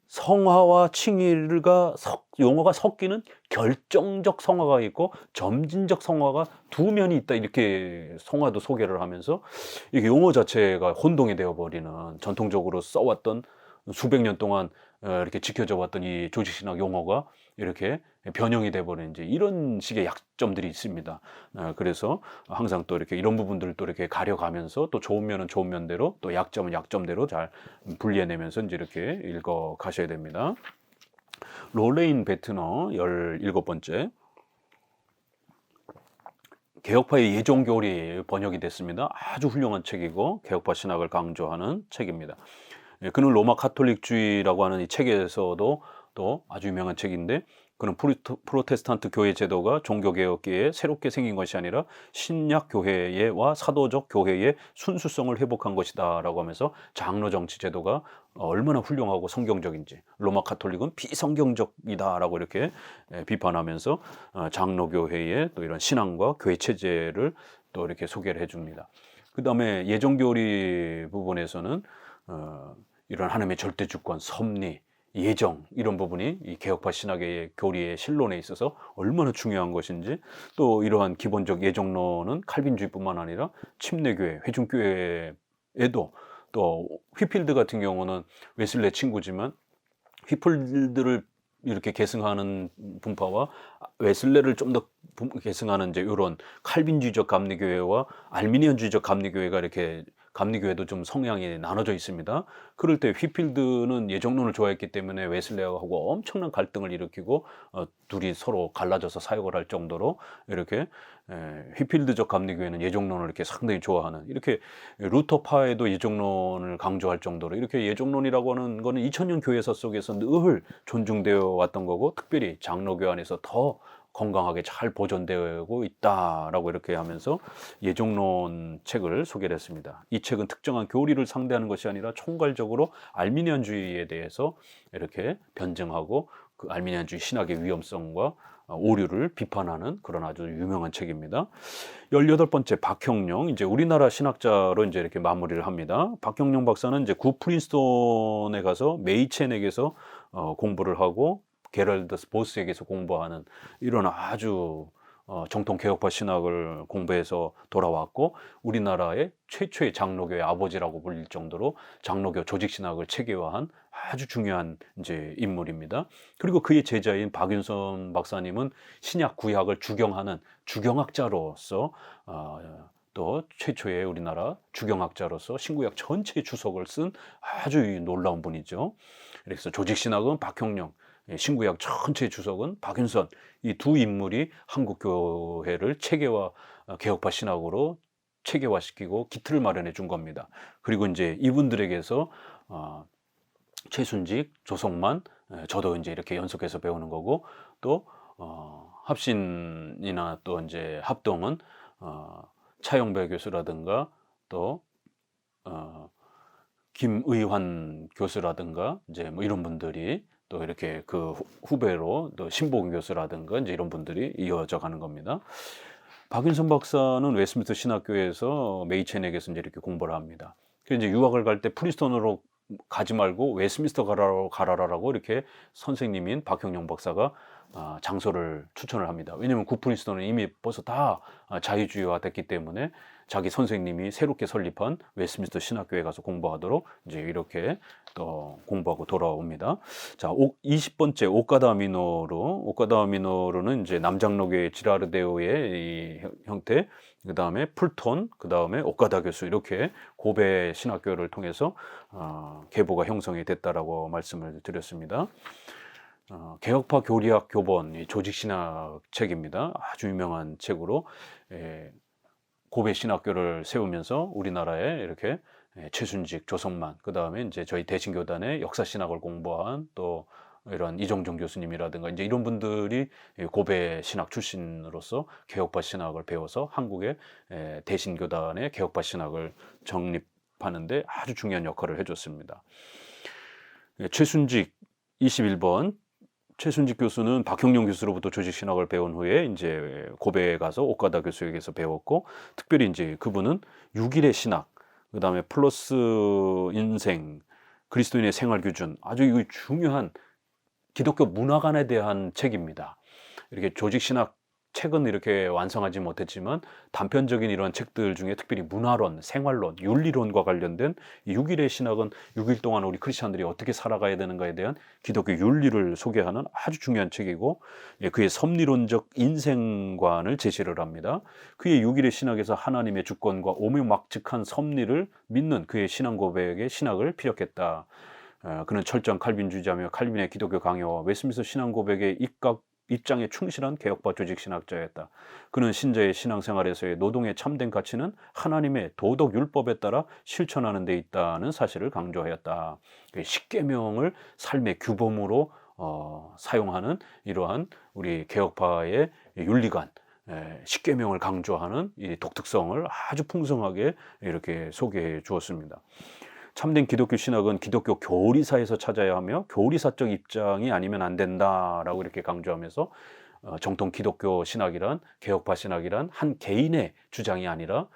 성화와 칭의가 용어가 섞이는 결정적 성화가 있고 점진적 성화가 두 면이 있다 이렇게 성화도 소개를 하면서 이게 용어 자체가 혼동이 되어버리는 전통적으로 써왔던 수백 년 동안 이렇게 지켜져 왔던 이 조직신학 용어가 이렇게 변형이 돼버리는 이제 이런 식의 약점들이 있습니다. 그래서 항상 또 이렇게 이런 부분들을 또 이렇게 가려가면서 또 좋은 면은 좋은 면대로 또 약점은 약점대로 잘 분리해내면서 이제 이렇게 읽어 가셔야 됩니다. 롤레인 베트너 17번째 개혁파의 예종교리 번역이 됐습니다. 아주 훌륭한 책이고 개혁파 신학을 강조하는 책입니다. 그는 로마 카톨릭주의라고 하는 이 책에서도 또 아주 유명한 책인데 그는 프로테스탄트 교회 제도가 종교개혁기에 새롭게 생긴 것이 아니라 신약 교회와 사도적 교회의 순수성을 회복한 것이다 라고 하면서 장로 정치 제도가 얼마나 훌륭하고 성경적인지 로마 카톨릭은 비성경적이다 라고 이렇게 비판하면서 장로교회의 또 이런 신앙과 교회 체제를 또 이렇게 소개를 해줍니다. 그 다음에 예정교리 부분에서는 이런 하나님의 절대 주권, 섭리, 예정 이런 부분이 이 개혁파 신학의 교리의 실론에 있어서 얼마나 중요한 것인지 또 이러한 기본적 예정론은 칼빈주의뿐만 아니라 침례교회, 회중교회에도 또 휘필드 같은 경우는 웨슬레 친구지만 휘필드를 이렇게 계승하는 분파와 웨슬레를 좀 더 계승하는 이제 이런 칼빈주의적 감리교회와 알미니언주의적 감리교회가 이렇게 감리교회도 좀 성향이 나눠져 있습니다. 그럴 때 휘필드는 예정론을 좋아했기 때문에 웨슬레하고 엄청난 갈등을 일으키고 둘이 서로 갈라져서 사역을 할 정도로 이렇게 휘필드적 감리교회는 예정론을 이렇게 상당히 좋아하는 이렇게 루터파에도 예정론을 강조할 정도로 이렇게 예정론이라고 하는 거는 2000년 교회사 속에서 늘 존중되어 왔던 거고 특별히 장로교 안에서 더 건강하게 잘 보존되고 있다라고 이렇게 하면서 예정론 책을 소개를 했습니다. 이 책은 특정한 교리를 상대하는 것이 아니라 총괄적으로 알미니언주의에 대해서 이렇게 변증하고 그 알미니안주의 신학의 위험성과 오류를 비판하는 그런 아주 유명한 책입니다. 18번째 박형룡, 이제 우리나라 신학자로 이제 이렇게 마무리를 합니다. 박형룡 박사는 이제 구 프린스톤에 가서 메이첸에게서 공부를 하고 게럴드 보스에게서 공부하는 이런 아주 정통 개혁파 신학을 공부해서 돌아왔고, 우리나라의 최초의 장로교의 아버지라고 불릴 정도로 장로교 조직 신학을 체계화한 아주 중요한 이제 인물입니다. 그리고 그의 제자인 박윤선 박사님은 신약 구약을 주경하는 주경학자로서 또 최초의 우리나라 주경학자로서 신구약 전체 주석을 쓴 아주 놀라운 분이죠. 그래서 조직 신학은 박형룡, 신구약 전체 주석은 박윤선, 이 두 인물이 한국 교회를 체계화 개혁파 신학으로 체계화시키고 기틀을 마련해 준 겁니다. 그리고 이제 이분들에게서 최순직, 조성만, 저도 이제 이렇게 연속해서 배우는 거고, 또 합신이나 또 이제 합동은 차영배 교수라든가 또 김의환 교수라든가 이제 뭐 이런 분들이 또 이렇게 그 후배로 또 신보근 교수라든가 이제 이런 분들이 이어져 가는 겁니다. 박윤선 박사는 웨스트민스터 신학교에서 메이첸에게서 이제 이렇게 공부를 합니다. 그래서 이제 유학을 갈 때 프린스턴으로 가지 말고 웨스트민스터 가라라고 이렇게 선생님인 박형룡 박사가 장소를 추천을 합니다. 왜냐하면 구 프린스턴은 이미 벌써 다 자유주의화 됐기 때문에 자기 선생님이 새롭게 설립한 웨스트민스터 신학교에 가서 공부하도록 이제 이렇게 또 공부하고 돌아옵니다. 자, 20번째 오카다 미노루는 이제 남장로교의 지라르데오의 이 형태, 그 다음에 풀톤, 그 다음에 오카다 교수, 이렇게 고베 신학교를 통해서 계보가 형성이 됐다라고 말씀을 드렸습니다. 개혁파 교리학 교본, 조직신학 책입니다. 아주 유명한 책으로 고베 신학교를 세우면서 우리나라에 이렇게 최순직, 조성만, 그 다음에 이제 저희 대신교단의 역사신학을 공부한 또 이런 이정종 교수님이라든가 이제 이런 분들이 고베 신학 출신으로서 개혁파 신학을 배워서 한국의 대신교단의 개혁파 신학을 정립하는데 아주 중요한 역할을 해줬습니다. 최순직 21번 최순직 교수는 박형룡 교수로부터 조직신학을 배운 후에 이제 고베에 가서 오카다 교수에게서 배웠고, 특별히 이제 그분은 6일의 신학, 그 다음에 플러스 인생, 그리스도인의 생활 규준, 아주 이거 중요한 기독교 문화관에 대한 책입니다. 이렇게 조직신학 책은 이렇게 완성하지 못했지만 단편적인 이런 책들 중에 특별히 문화론, 생활론, 윤리론과 관련된 6일의 신학은 6일 동안 우리 크리스찬들이 어떻게 살아가야 되는가에 대한 기독교 윤리를 소개하는 아주 중요한 책이고, 그의 섭리론적 인생관을 제시를 합니다. 그의 6일의 신학에서 하나님의 주권과 오묘막측한 섭리를 믿는 그의 신앙 고백의 신학을 피력했다. 그는 철저한 칼빈주의자며 칼빈의 기독교 강요와 웨스트민스터 신앙 고백의 입장에 충실한 개혁파 조직 신학자였다. 그는 신자의 신앙생활에서의 노동의 참된 가치는 하나님의 도덕 율법에 따라 실천하는 데 있다는 사실을 강조하였다. 십계명을 삶의 규범으로 사용하는 이러한 우리 개혁파의 윤리관, 십계명을 강조하는 이 독특성을 아주 풍성하게 이렇게 소개해 주었습니다. 참된 기독교 신학은 기독교 교리사에서 찾아야 하며 교리사적 입장이 아니면 안 된다라고 이렇게 강조하면서 정통 기독교 신학이란, 개혁파 신학이란 한 개인의 주장이 아니라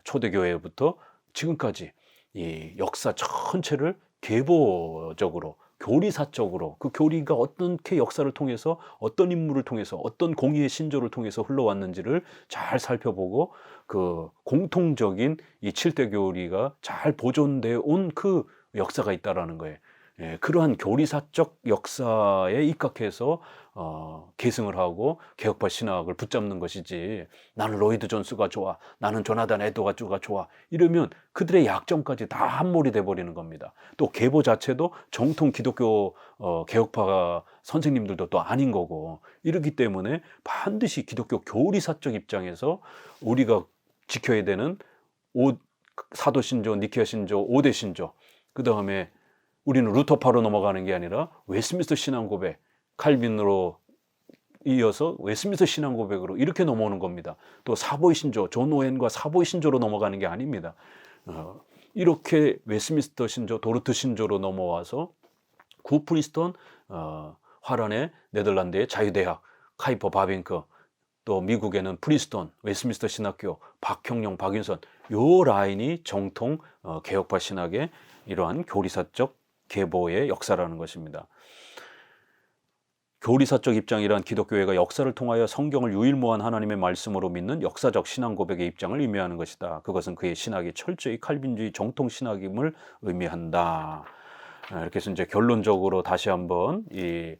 초대교회부터 지금까지 이 역사 전체를 계보적으로, 교리사적으로, 그 교리가 어떻게 역사를 통해서 어떤 인물을 통해서 어떤 공의의 신조를 통해서 흘러왔는지를 잘 살펴보고 그 공통적인 이 7대 교리가 잘 보존되어 온 그 역사가 있다라는 거예요. 그러한 교리사적 역사에 입각해서 계승을 하고 개혁파 신학을 붙잡는 것이지, 나는 로이드 존스가 좋아, 나는 조나단 에드워즈가 좋아, 이러면 그들의 약점까지 다 함몰이 돼버리는 겁니다. 또 계보 자체도 정통 기독교 개혁파 선생님들도 또 아닌 거고, 이러기 때문에 반드시 기독교 교리사적 입장에서 우리가 지켜야 되는 사도신조, 니케아 신조, 5대 신조, 그 다음에 우리는 루터파로 넘어가는 게 아니라 웨스트민스터 신앙 고백, 칼빈으로 이어서 웨스트민스터 신앙 고백으로 이렇게 넘어오는 겁니다. 또 사보이 신조, 존 오웬과 사보이 신조로 넘어가는 게 아닙니다. 이렇게 웨스트민스터 신조, 도르트 신조로 넘어와서 구 프린스턴, 화란의 네덜란드의 자유대학, 카이퍼 바빙크, 또 미국에는 프린스턴, 웨스트민스터 신학교, 박형룡, 박윤선, 요 라인이 정통 개혁파 신학의 이러한 교리사적 계보의 역사라는 것입니다. 교리사적 입장이란 기독교회가 역사를 통하여 성경을 유일무한 하나님의 말씀으로 믿는 역사적 신앙 고백의 입장을 의미하는 것이다. 그것은 그의 신학이 철저히 칼빈주의 정통 신학임을 의미한다. 이렇게 해서 이제 결론적으로 다시 한번 이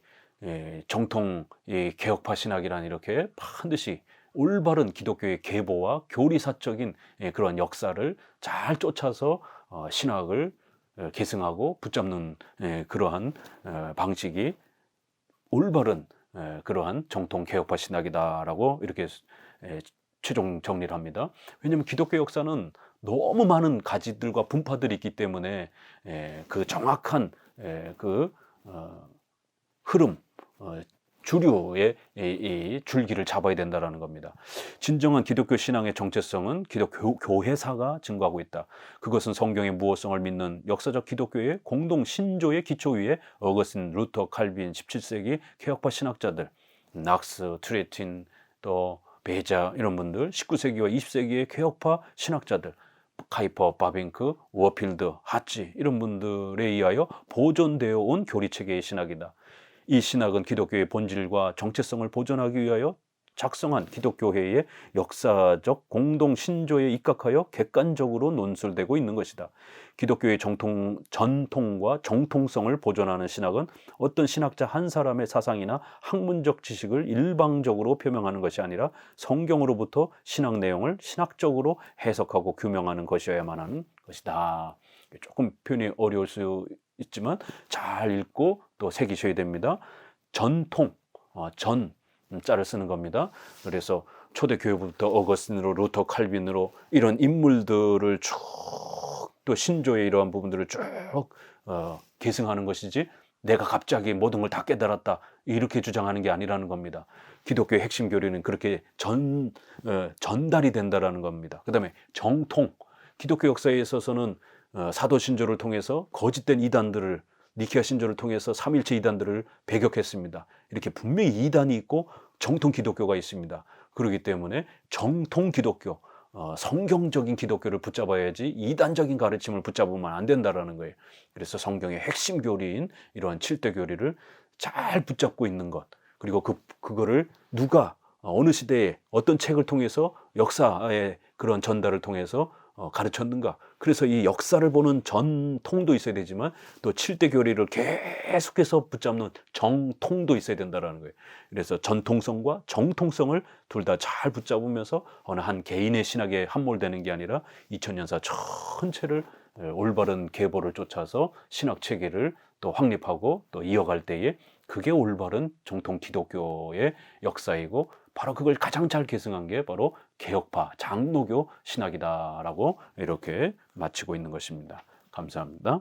정통 이 개혁파 신학이란 이렇게 반드시 올바른 기독교의 계보와 교리사적인 그런 역사를 잘 쫓아서 신학을 계승하고 붙잡는 그러한 방식이 올바른 그러한 정통 개혁파 신학이다라고 이렇게 최종 정리를 합니다. 왜냐하면 기독교 역사는 너무 많은 가지들과 분파들이 있기 때문에 그 정확한 그 흐름, 주류의 이 줄기를 잡아야 된다는 겁니다. 진정한 기독교 신앙의 정체성은 기독교 교회사가 증거하고 있다. 그것은 성경의 무호성을 믿는 역사적 기독교의 공동 신조의 기초 위에 어거스틴, 루터, 칼빈, 17세기 개혁파 신학자들, 낙스, 트레틴, 또 베자 이런 분들, 19세기와 20세기의 개혁파 신학자들, 카이퍼, 바빙크, 워필드, 하치 이런 분들에 의하여 보존되어 온 교리체계의 신학이다. 이 신학은 기독교의 본질과 정체성을 보존하기 위하여 작성한 기독교회의 역사적 공동 신조에 입각하여 객관적으로 논술되고 있는 것이다. 기독교의 전통과 정통성을 보존하는 신학은 어떤 신학자 한 사람의 사상이나 학문적 지식을 일방적으로 표명하는 것이 아니라 성경으로부터 신학 내용을 신학적으로 해석하고 규명하는 것이어야만 하는 것이다. 조금 표현이 어려울 수 있지만 잘 읽고 또 새기셔야 됩니다. 전통, 자를 쓰는 겁니다. 그래서 초대교회부터 어거스틴으로 루터, 칼빈으로 이런 인물들을 쭉 또 신조의 이러한 부분들을 쭉 계승하는 것이지 내가 갑자기 모든 걸 다 깨달았다 이렇게 주장하는 게 아니라는 겁니다. 기독교의 핵심 교리는 그렇게 전달이 된다라는 겁니다. 그 다음에 정통, 기독교 역사에 있어서는 사도 신조를 통해서 거짓된 이단들을 니케아 신조를 통해서 삼일체 이단들을 배격했습니다. 이렇게 분명히 이단이 있고 정통 기독교가 있습니다. 그렇기 때문에 정통 기독교, 성경적인 기독교를 붙잡아야지 이단적인 가르침을 붙잡으면 안 된다라는 거예요. 그래서 성경의 핵심 교리인 이러한 7대 교리를 잘 붙잡고 있는 것, 그리고 그거를 누가 어느 시대에 어떤 책을 통해서 역사의 그런 전달을 통해서 가르쳤는가. 그래서 이 역사를 보는 전통도 있어야 되지만 또 7대 교리를 계속해서 붙잡는 정통도 있어야 된다는 거예요. 그래서 전통성과 정통성을 둘 다 잘 붙잡으면서 어느 한 개인의 신학에 함몰되는 게 아니라 2000년사 전체를 올바른 계보를 쫓아서 신학 체계를 또 확립하고 또 이어갈 때에 그게 올바른 정통 기독교의 역사이고 바로 그걸 가장 잘 계승한 게 바로 개혁파 장로교 신학이다라고 이렇게 마치고 있는 것입니다. 감사합니다.